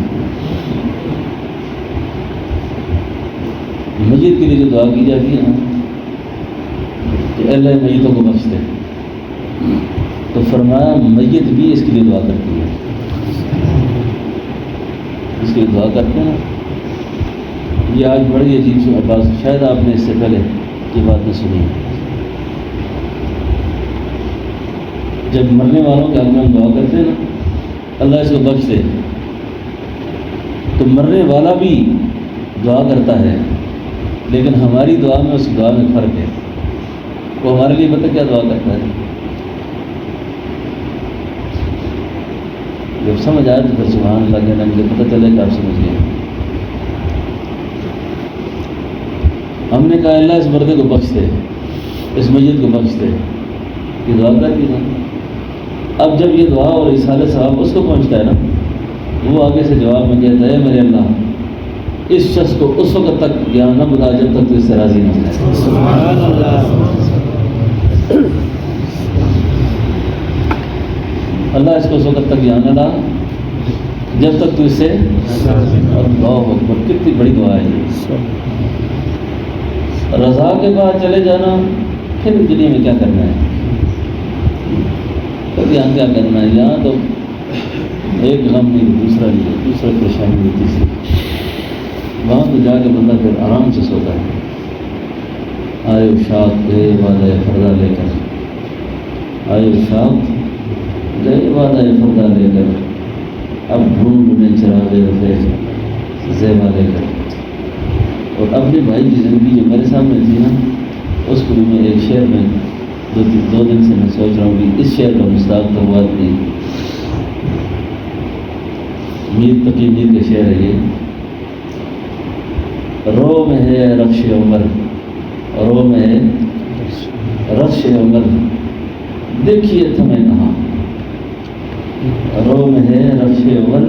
میت کے لیے جو دعا کی جاتی ہے نا کہ اللہ میتوں کو بخش دے، تو فرمایا میت بھی اس کے لیے دعا کرتی ہے، اس کے لیے دعا کرتے ہیں نا۔ یہ آج بڑی عجیب سی بات، شاید آپ نے اس سے پہلے یہ بات نہ سنی۔ جب مرنے والوں کے حق میں ہم دعا کرتے ہیں نا اللہ اس کو بخش دے، تو مرنے والا بھی دعا کرتا ہے، لیکن ہماری دعا میں اس کی دعا میں فرق ہے۔ وہ ہمارے لیے پتہ کیا دعا کرتا ہے، جب سمجھ آئے تو پھر سبحان اللہ کہنا، مجھے پتہ چلے کہ آپ سمجھ گئے۔ ہم نے کہا اللہ اس مردے کو بخش دے، اس میت کو بخش دے، یہ دعا کر دی نا۔ اب جب یہ دعا اور اصحال ثواب اس کو پہنچتا ہے نا، وہ آگے سے جواب میں کہتا ہے میرے اللہ اس شخص کو اس وقت تک گیان نہ بتا جب تک تو اس سے راضی نہ ہو جائے۔ سبحان اللہ۔ اللہ اس کو اس وقت تک گیان نہ لا جب تک تو اس سے، اللہ اکبر، کتنی بڑی دعا ہے یہ۔ رضا کے بعد چلے جانا، پھر دنیا میں کیا کرنا ہے، پھر یہاں کیا کرنا ہے، یہاں تو ایک غم نہیں، دوسرا نہیں، دوسرا پریشانی نہیں، تیسری، وہاں تو جا کے بندہ پھر آرام سے سوتا ہے۔ آئے اشاق گئے وعدہ فردہ لے کر، آئے اشاق گئے وعدہ فردہ لے کر، اب ڈھونڈ میں چراغ رفیق زیبا لے کر۔ اور اپنے بھائی کی زندگی جو میرے سامنے تھی نا، اس کو بھی میں ایک شعر میں دو دن سے میں سوچ رہا ہوں کہ اس شعر کا مصداق تو ہوا نہیں۔ میر تقی میر کا شعر ہے یہ، رو میں ہے رخش عمر، رو میں ہے رخش عمر، دیکھیے تمہیں کہاں، رو میں ہے رخش عمر،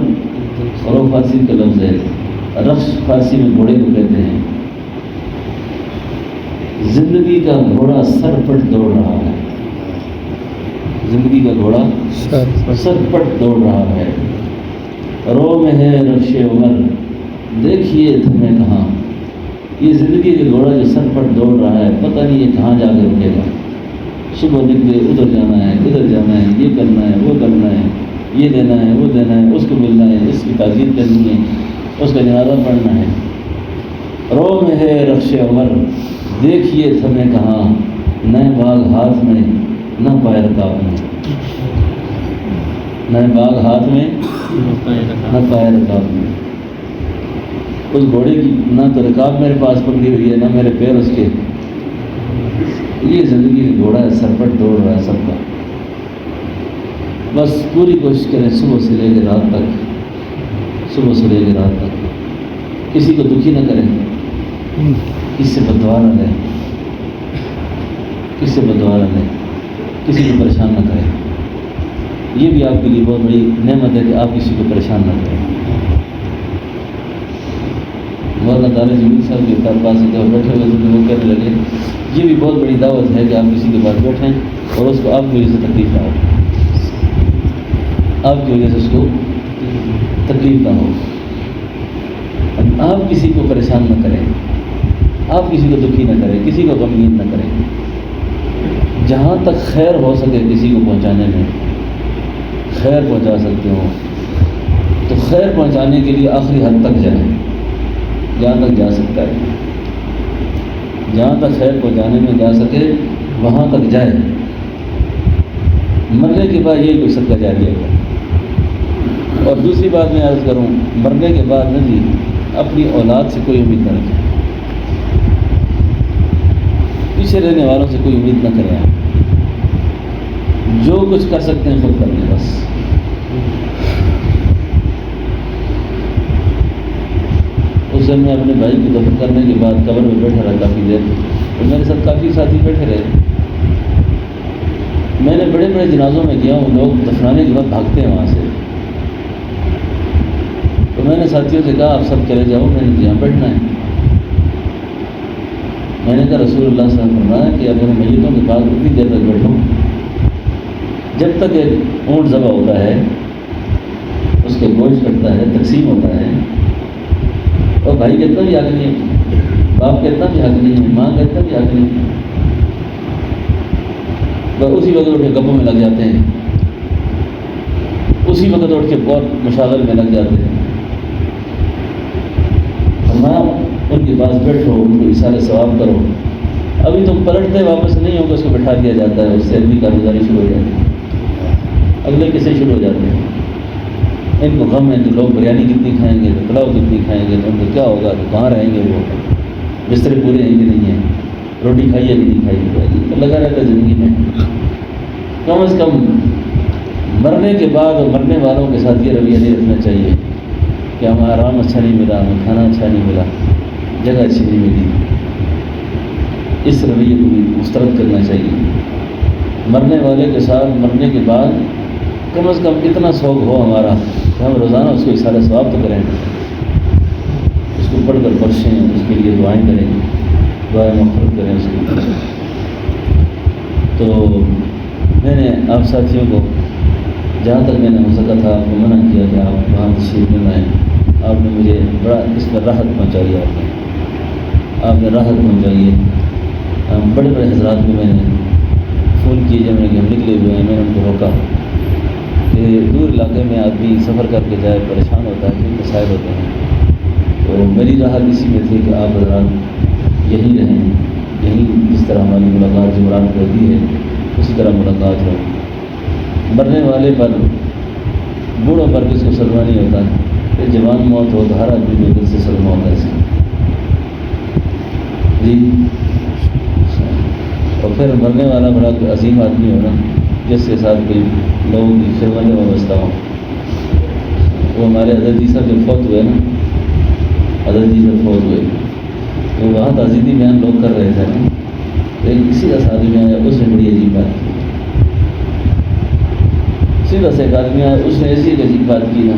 رو فارسی کا لفظ ہے، رخش فارسی میں گھوڑے کو کہتے ہیں۔ زندگی کا گھوڑا سر پٹ دوڑ رہا ہے، زندگی کا گھوڑا سر پٹ دوڑ رہا ہے، رو میں ہے رخش عمر، دیکھیے تمہیں کہاں۔ یہ زندگی کا گھوڑا جو سر پٹ دوڑ رہا ہے، پتہ نہیں یہ کہاں جا کے رکے گا۔ صبح نکلے ادھر جانا ہے، ادھر جانا ہے، یہ کرنا ہے، وہ کرنا ہے، یہ دینا ہے، وہ دینا ہے، اس کو ملنا ہے، اس کی تعزیت کرنی ہے، اس کا جنازہ پڑھنا ہے۔ رو میں ہے رخش عمر، دیکھیے تھمے کہاں، نئے باغ ہاتھ میں نہ پائے رکاب میں، نئے باغ ہاتھ میں نہ پائے رکاب میں۔ اس گھوڑے کی نہ تو رکاب میرے پاس پکڑی ہوئی ہے، نہ میرے پیر اس کے۔ یہ زندگی کا گھوڑا ہے، سر پٹ دوڑ رہا ہے سب کا۔ بس پوری کوشش کریں صبح سے لے کے رات تک، صبح سے لے کے رات تک کسی کو دکھی نہ کریں، کسی سے بددعا نہ لیں، کسی سے بددعا نہ لیں، کسی کو پریشان نہ کریں۔ یہ بھی آپ کے لیے بہت بڑی نعمت ہے کہ آپ کسی کو پریشان نہ کریں۔ مولانا طارق جمیل صاحب کے پاس جب بیٹھے ہوئے تھے وہ کہنے لگے یہ بھی بہت بڑی دعوت ہے کہ آپ کسی کے پاس بیٹھیں اور اس کو آپ کی وجہ سے تکلیف نہ ہو، آپ کی وجہ سے اس کو تکلیف نہ ہو۔ آپ کسی کو پریشان نہ کریں، آپ کسی کو دکھی نہ کریں، کسی کو غمگین نہ کریں۔ جہاں تک خیر ہو سکے کسی کو پہنچانے میں، خیر پہنچا سکتے ہو تو خیر پہنچانے کے لیے آخری حد تک جائیں، جہاں تک جا سکتا ہے، جہاں تک خیر پہنچانے میں جا سکے وہاں تک جائے۔ مرنے کے بعد یہ کوئی صدقہ جاریہ ہے۔ اور دوسری بات میں عرض کروں، مرنے کے بعد نہ جی اپنی اولاد سے کوئی امید نہ رکھیں، پیچھے رہنے والوں سے کوئی امید نہ کریں۔ آپ جو کچھ کر سکتے ہیں خود کر لیں بس۔ اس دن میں اپنے بھائی کو دفن کرنے کے بعد قبر میں بیٹھا رہا کافی دیر، اور میرے ساتھ کافی ساتھی بیٹھے رہے۔ میں نے بڑے بڑے جنازوں میں گیا ہوں، لوگ دفنانے کے بعد بھاگتے ہیں وہاں سے، تو میں نے ساتھیوں سے کہا آپ سب چلے جاؤ، میں نے یہاں بیٹھنا ہے۔ میں نے کہا رسول اللہ صلی اللہ علیہ وسلم فرمایا کہ اپنے میتوں کے پاس اتنی دیر تک بیٹھو جب تک ایک اونٹ ذبح ہوتا ہے، اس کے گوشت کٹتا ہے، تقسیم ہوتا ہے، اور بھائی کہتا بھی حق نہیں ہے، باپ کہتا بھی حق نہیں ہے، ماں کہتا بھی حق نہیں ہے، بس اسی وقت اٹھ کے گپوں میں لگ جاتے ہیں، اسی وقت اٹھ کے بہت مشاغل میں لگ جاتے ہیں۔ فرمایا ان کے پاس بیٹھو، ان کو اثار ثواب کرو، ابھی تم پلٹتے واپس نہیں ہو کہ اس کو بٹھا دیا جاتا ہے، اس سے اگلی کارگزاری شروع ہو جاتی ہے، اگلے قصے شروع ہو جاتے ہیں۔ ان کو غم ہے کہ لوگ بریانی کتنی کھائیں گے، تو پلاؤ کتنی کھائیں گے، تو ان کو کیا ہوگا، تو کہاں رہیں گے، وہ بستر پورے ہیں کہ نہیں ہیں، روٹی کھائی ہے کہ نہیں کھائی، تو لگا رہتا ہے زندگی میں۔ کم از کم مرنے کے بعد اور مرنے والوں کے ساتھ یہ رویہ نہیں رکھنا چاہیے کہ ہمیں آرام اچھا نہیں ملا، ہمیں کھانا اچھا نہیں ملا، جگہ اچھی نہیں ملی۔ اس رویے کو بھی مسترد کرنا چاہیے۔ مرنے والے کے ساتھ مرنے کے بعد کم از کم اتنا شوق ہو ہمارا کہ ہم روزانہ اس کو اثار ثواب تو کریں، اس کو پڑھ کر بخشیں، اس کے لیے دعائیں کریں، دعائیں مغفرت کریں اس کو۔ تو میں نے آپ ساتھیوں کو جہاں تک میں نے ہو سکا تھا آپ کو منع کیا کہ آپ وہاں تشریف نہ لائیں۔ آپ نے مجھے بڑا اس پر راحت پہنچائی، آپ نے راحت پہنچائی ہے۔ بڑے بڑے حضرات کو میں نے فون کیے جب کہ ہم نکلے ہوئے ہیں، میں نے ان کو روکا کہ دور علاقے میں آدمی سفر کر کے جائے، پریشان ہوتا ہے، پھر مسائل ہوتے ہیں، تو میری راحت اسی میں تھی کہ آپ حضرات یہیں رہیں، یہیں جس طرح ہماری ملاقات جمعرات کو ہوتی ہے اسی طرح ملاقات ہو۔ مرنے والے پر، بوڑھوں پر کس کو صدمہ نہیں ہوتا، پھر جوان موت ہو تو ہر آدمی کو دل سے صدمہ ہوتا ہے اس کا جی۔ اور پھر مرنے والا بڑا عظیم آدمی ہو نا، جس کے ساتھ کوئی لوگوں کی خدمت میں وابستہ ہو۔ وہ ہمارے حضرت جی صاحب جب فوت ہوئے نا، حضرت جی صاحب فوت ہوئے تو وہاں تعزیتی بیان لوگ کر رہے تھے نا، لیکن کسی کا آدمی آیا، اس نے بڑی عجیب بات کی، سیدھا سے ایک آدمی آیا، اس نے ایسی ایک عجیب بات کی نا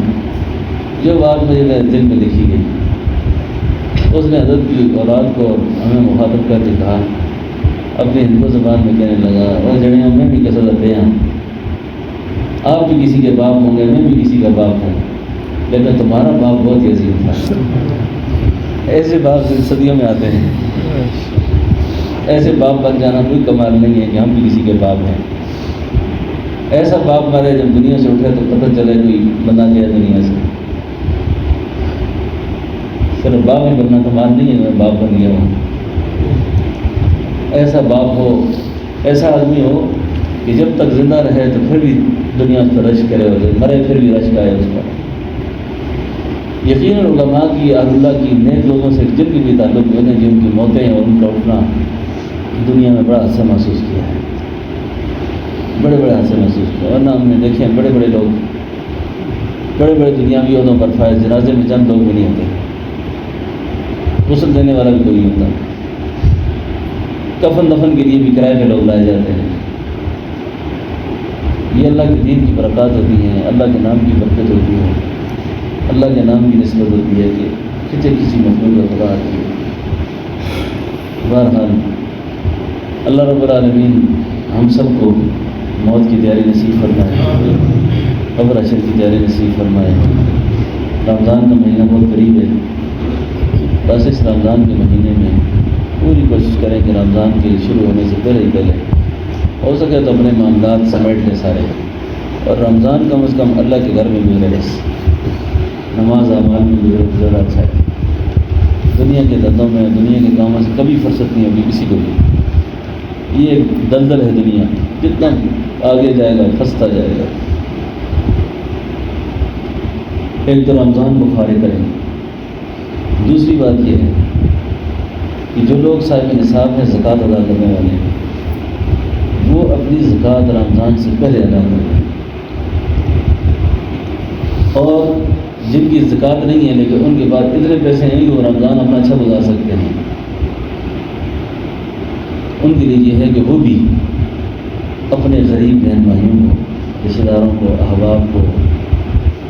جو بات مجھے دل میں لکھی گئی۔ اس نے حضرت کی اولاد کو ہمیں مخاطب کر کے کہا، اپنی ہندو زبان میں کہنے لگا، اور جڑے میں بھی کیسا لگتے ہیں، آپ بھی کسی کے باپ ہوں گے، میں بھی کسی کا باپ ہوں، لیکن تمہارا باپ بہت ہی عظیم تھا۔ ایسے باپ صدیوں میں آتے ہیں، ایسے باپ بن جانا کوئی کمال نہیں ہے کہ ہم بھی کسی کے باپ ہیں۔ ایسا باپ مرے جب دنیا سے اٹھے تو پتہ چلے کوئی بندہ گیا دنیا سے، صرف باپ ہی بننا کمال نہیں ہے، میں باپ بن گیا ہوں۔ ایسا باپ ہو، ایسا آدمی ہو کہ جب تک زندہ رہے تو پھر بھی دنیا اس پر رشک کرے، اور مرے پھر بھی رشک آئے اس پر۔ یقیناً علماء کی، اہل اللہ کی، نیک لوگوں سے جن کے بھی تعلق ہوئے ہیں، جن کی موتیں اور ان کا اٹھنا دنیا میں بڑا اثر محسوس کیا ہے۔ بڑے بڑے حادثے محسوس کیے، ورنہ ہم نے دیکھے ہیں بڑے بڑے لوگ بڑے بڑے دنیاوی عہدوں پر فائز، جنازے میں چند لوگ بھی نہیں ہوتے، غسل دینے والا بھی کوئی نہیں ہوتا، کفن دفن کے لیے بھی کرائے پہ لوگ لائے جاتے ہیں۔ یہ اللہ کے دین کی برکات ہوتی ہیں، اللہ کے نام کی برکت ہوتی ہے، اللہ کے نام کی نسبت ہوتی ہے کہ کسی مخلوق کا خدا آتی ہے۔ بہرحال اللہ رب العالمین ہم سب کو موت کی تیاری نصیب فرمائے، قبر حشر کی تیاری نصیب فرمائے۔ رمضان کا مہینہ بہت قریب ہے، بس اس رمضان کے مہینے میں پوری کوشش کریں کہ رمضان کے شروع ہونے سے پہلے ہی پہلے ہو سکے تو اپنے معاملات سمیٹ لیں سارے، اور رمضان کم از کم اللہ کے گھر میں گزرے، بس نماز اعمال میں گزرے تو زیادہ اچھا ہے۔ دنیا کے دندوں میں، دنیا کے کاموں سے کبھی فرصت نہیں ہوگی کسی کو بھی۔ یہ ایک دلدل ہے دنیا، جتنا آگے جائے گا پھنستا جائے گا۔ ایک تو رمضان کو فارغ کریں، دوسری بات یہ ہے کہ جو لوگ صاحب نصاب میں زکوٰۃ ادا کرنے والے ہیں وہ اپنی زکوٰۃ رمضان سے پہلے ادا کریں، اور جن کی زکوٰۃ نہیں ہے لیکن ان کے پاس اتنے پیسے ہیں کہ وہ رمضان اپنا اچھا گزار سکتے ہیں، ان کے لیے یہ ہے کہ وہ بھی اپنے غریب بہن بھائیوں کو، رشتہ داروں کو، احباب کو،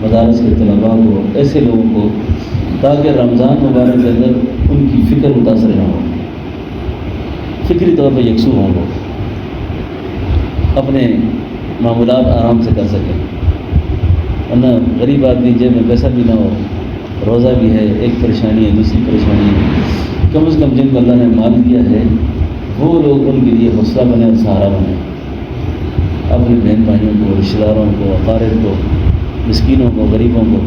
مدارس کے طلباء کو، ایسے لوگوں کو، تاکہ رمضان مبارک کے اندر ان کی فکر متاثر نہ ہو، فکری طور پہ یکسو ہوں، وہ اپنے معمولات آرام سے کر سکیں۔ ورنہ غریب آدمی جیب میں پیسہ بھی نہ ہو، روزہ بھی ہے، ایک پریشانی ہے، دوسری پریشانی ہے، کم از کم جن کو اللہ نے مال دیا ہے وہ لوگ ان کے لیے حوصلہ بنے اور سہارا بنے، اپنے بہن بھائیوں کو، رشتہ داروں کو، اقارب کو، مسکینوں کو، غریبوں کو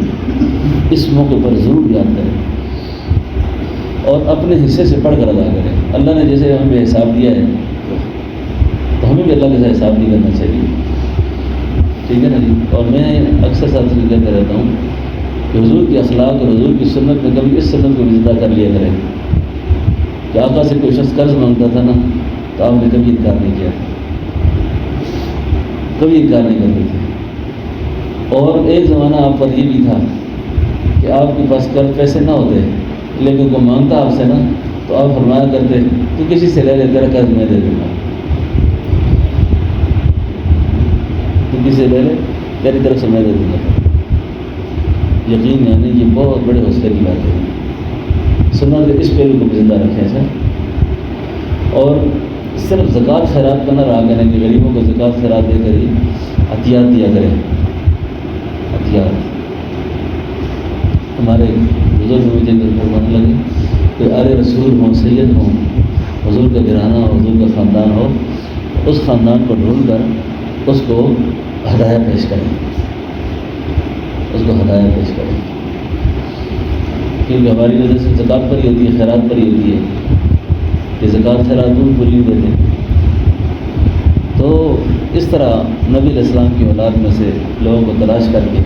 اس موقع پر ضرور یاد کریں اور اپنے حصے سے پڑھ کر ادا کریں۔ اللہ نے جیسے ہمیں حساب دیا ہے تو ہمیں بھی اللہ کے ساتھ حساب نہیں کرنا چاہیے، ٹھیک ہے نا جی۔ اور میں اکثر ساتھی کو کہتا رہتا ہوں کہ حضور کی اخلاق اور حضور کی سنت میں کبھی اس سنت کو بھی زندہ کر لیا کریں کہ آقا سے کوئی شخص قرض مانگتا تھا نا تو آپ نے کبھی انکار نہیں کیا، کبھی انکار نہیں کرتے تھے۔ اور ایک زمانہ آپ پر یہ بھی تھا کہ آپ کے پاس قرض پیسے نہ ہوتے لیکن کوئی مانگتا آپ سے نا تو آپ فرمایا کرتے تو کسی سے لے لے، تیرا قرض میں دے دوں گا، تو کسی سے لے لے تیری طرف سے میں دے دوں گا۔ یقین یعنی یہ بہت بڑے حوصلے کی بات ہے۔ سنت اس پہلو کو زندہ رکھیں سر، اور صرف زکوٰۃ خیرات کا نہ رہا کریں کہ غریبوں کو زکوٰۃ خیرات دے کر ہی عطیات دیا کریں۔ عطیات ہمارے بزرگ مجھے فرمانے لگے کہ آل رسول ہوں، سید ہوں، حضور کا گھرانہ ہو، حضور کا خاندان ہو، اس خاندان کو ڈھونڈ کر اس کو ہدایہ پیش کریں، اس کو ہدایہ پیش کریں، کیونکہ ہماری وجہ سے زکوٰۃ پر ہی ہوتی ہے، خیرات پر ہی ہوتی ہے کہ زکوٰۃ خیرات دور پوری دیتے ہیں۔ تو اس طرح نبی علیہ السلام کی اولاد میں سے لوگوں کو تلاش کر کے،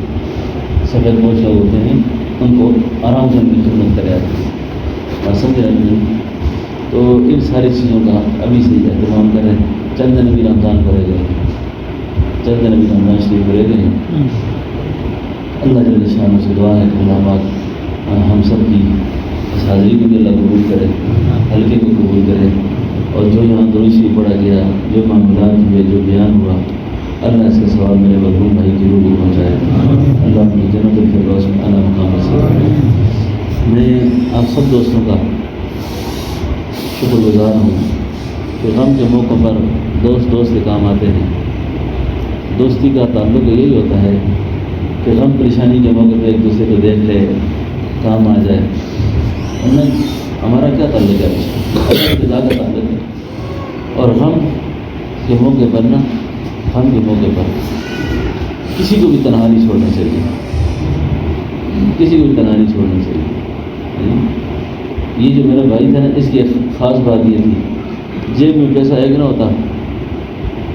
سفید پوش لوگ ہوتے ہیں، ان کو آرام سے ان کی خدمت کرے آتے ہیں، اور سمجھ رہے ہیں۔ تو ان ساری چیزوں کا ابھی سے اہتمام کریں۔ چند دن بھی رمضان کو رہ گئے، چند دن بھی رمضان شریف کو رہ گئے ہیں۔ اللہ جل شانہ سے دعا ہے کہ اللہ پاک ہم سب کی اس حاضری کو بھی اللہ قبول کرے، حلقے کو قبول کرے، اور جو یہاں درود شریف پڑھا گیا، جو معاملات ہوئے، جو بیان ہوا، اللہ اس کے ثواب میرے مرحوم بھائی کی روح کو پہنچائے۔ اللہ اپنی جنت الفردوس میں اعلیٰ مقام سے۔ میں آپ سب دوستوں کا شکر گزار ہوں کہ غم کے موقع پر دوست کے کام آتے ہیں۔ دوستی کا تعلق یہی ہوتا ہے کہ غم پریشانی کے موقع پہ ایک دوسرے کو دیکھ لے، کام آ جائے۔ ہمارا کیا تعلق ہے؟ اللہ کا تعلق ہے، اور غم کے موقع پر نا، غم کے موقع پر کسی کو بھی تنہا نہیں چھوڑنا چاہیے، کسی کو بھی تنہا نہیں چھوڑنا چاہیے۔ یہ جو میرا بھائی تھا نا، اس کی خاص بات یہ تھی، جیب میں پیسہ ایک نہ ہوتا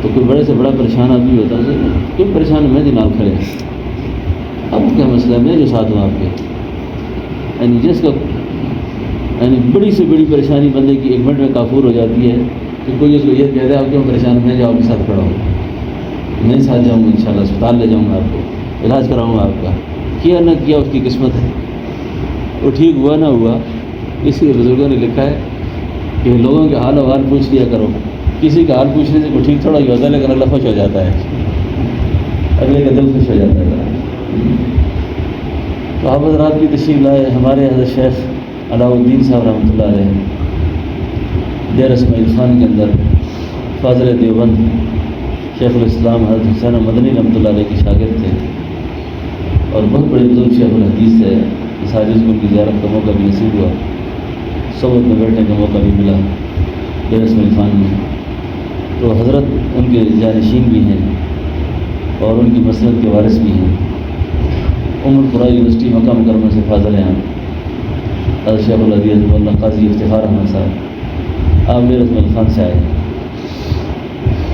تو کوئی بڑے سے بڑا پریشان آدمی ہوتا ہے، کوئی پریشان میں جناب کھڑے، اب کیا مسئلہ ہے، میں جو ساتھ ہوں آپ کے، یعنی جس کا یعنی بڑی سے بڑی پریشانی بندے کی 1 منٹ میں کافور ہو جاتی ہے کہ کوئی اس کو یہ کہتا ہے آپ کیوں پریشان، میں جو آپ کے ساتھ کھڑا ہوں، میں ساتھ جاؤں گا انشاءاللہ، اسپتال لے جاؤں گا آپ کو، علاج کراؤں گا آپ کا، کیا نہ کیا اس کی قسمت ہے، وہ ٹھیک ہوا نہ ہوا۔ اس لیے بزرگوں نے لکھا ہے کہ لوگوں کے حال و حال پوچھ لیا کرو، کسی کا حال پوچھنے سے کوئی ٹھیک تھوڑا ہی ہوتا ہے، لیکن اللہ خوش ہو جاتا ہے، اگلے کا دل خوش ہو جاتا ہے۔ تو آپ حضرات کی تشریف لائے ہمارے حضرت شیخ علاء الدین صاحب رحمۃ اللہ علیہ دیر اسماعیل خان کے اندر فاضل دیوبند شیخ الاسلام حضرت حسین مدنی رحمۃ اللہ علیہ کے شاگرد تھے، اور بہت بڑے بزرگ شیخ الحدیث ہے۔ اس حاجز کو ان کی زیارت کا موقع بھی نصیب ہوا، صحبت میں بیٹھنے کا موقع بھی ملا دیر اسماعیل خان میں۔ تو حضرت ان کے جانشین بھی ہیں اور ان کی مسند کے وارث بھی ہیں۔ القریٰ یونیورسٹی مکہ مکرمہ سے فاضل ہیں حضرت شیخ الحدیث مولانا قاضی افتخار احمد صاحب، آپ دیر اسماعیل خان سے آئے،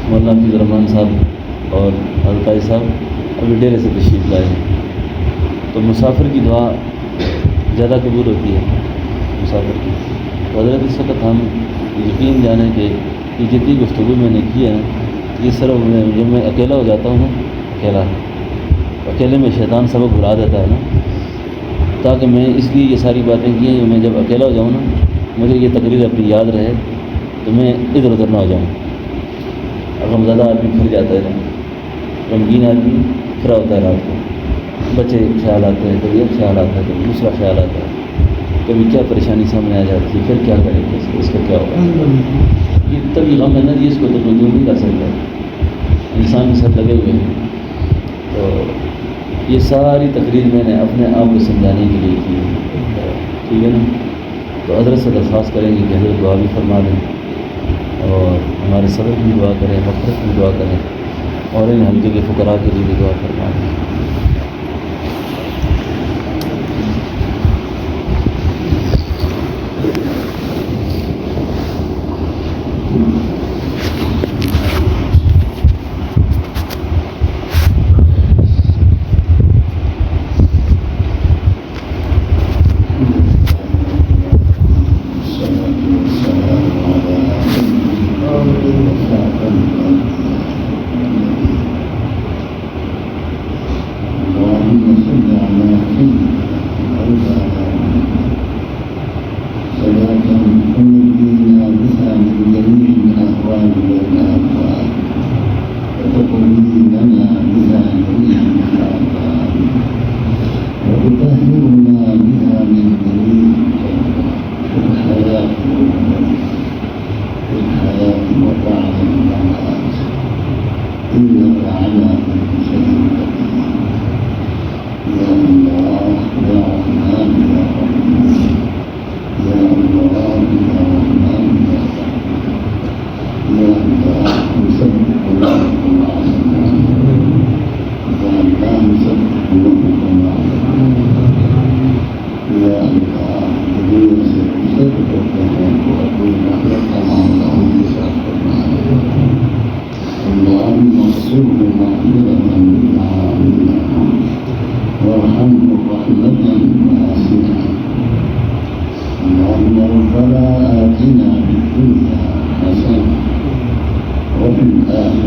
مولانا حفیظ الرحمان صاحب اور حضرت قاضی صاحب ابھی ڈیرے سے تشریف لائے ہیں۔ تو مسافر کی دعا زیادہ قبول ہوتی ہے مسافر کی۔ تو حضرت اس وقت ہم یقین جانیں کہ یہ جتنی گفتگو میں نے کی ہے یہ صرف جب میں اکیلا ہو جاتا ہوں نا، اکیلے میں شیطان سبق بلا دیتا ہے نا، تاکہ میں اس لیے یہ ساری باتیں کی ہیں، میں جب اکیلا ہو جاؤں نا مجھے یہ تقریر اپنی یاد رہے تو میں ادھر ادھر نہ ہو جاؤں۔ غمزدہ آدمی پھر جاتا ہے، غمگین آدمی پھرا ہوتا ہے رات کو، بچے خیال آتے ہیں، کبھی ایک خیال آتا ہے، کبھی دوسرا خیال آتا ہے، کبھی کیا پریشانی سامنے آ جاتی ہے، پھر کیا کریں گے، اس کا کیا ہوگا۔ یہ تب یہ غم ہے نا جی، اس کو تو کوئی دور نہیں کر سکتا، انسان کے ساتھ لگے ہوئے ہیں۔ تو یہ ساری تقریر میں نے اپنے آپ کو سمجھانے کے لیے کی ہے، ٹھیک ہے نا۔ تو حضرت سے درخواست کریں گے کہ حضرت دعا بھی فرما دیں اور ہمارے صدر کی دعا کریں، مغفرت کی دعا کریں، اور ان حلقے کے فقراء کے لیے بھی دعا فرما دیں۔ ربنا آتنا في الدنيا حسنة وفي الآخرة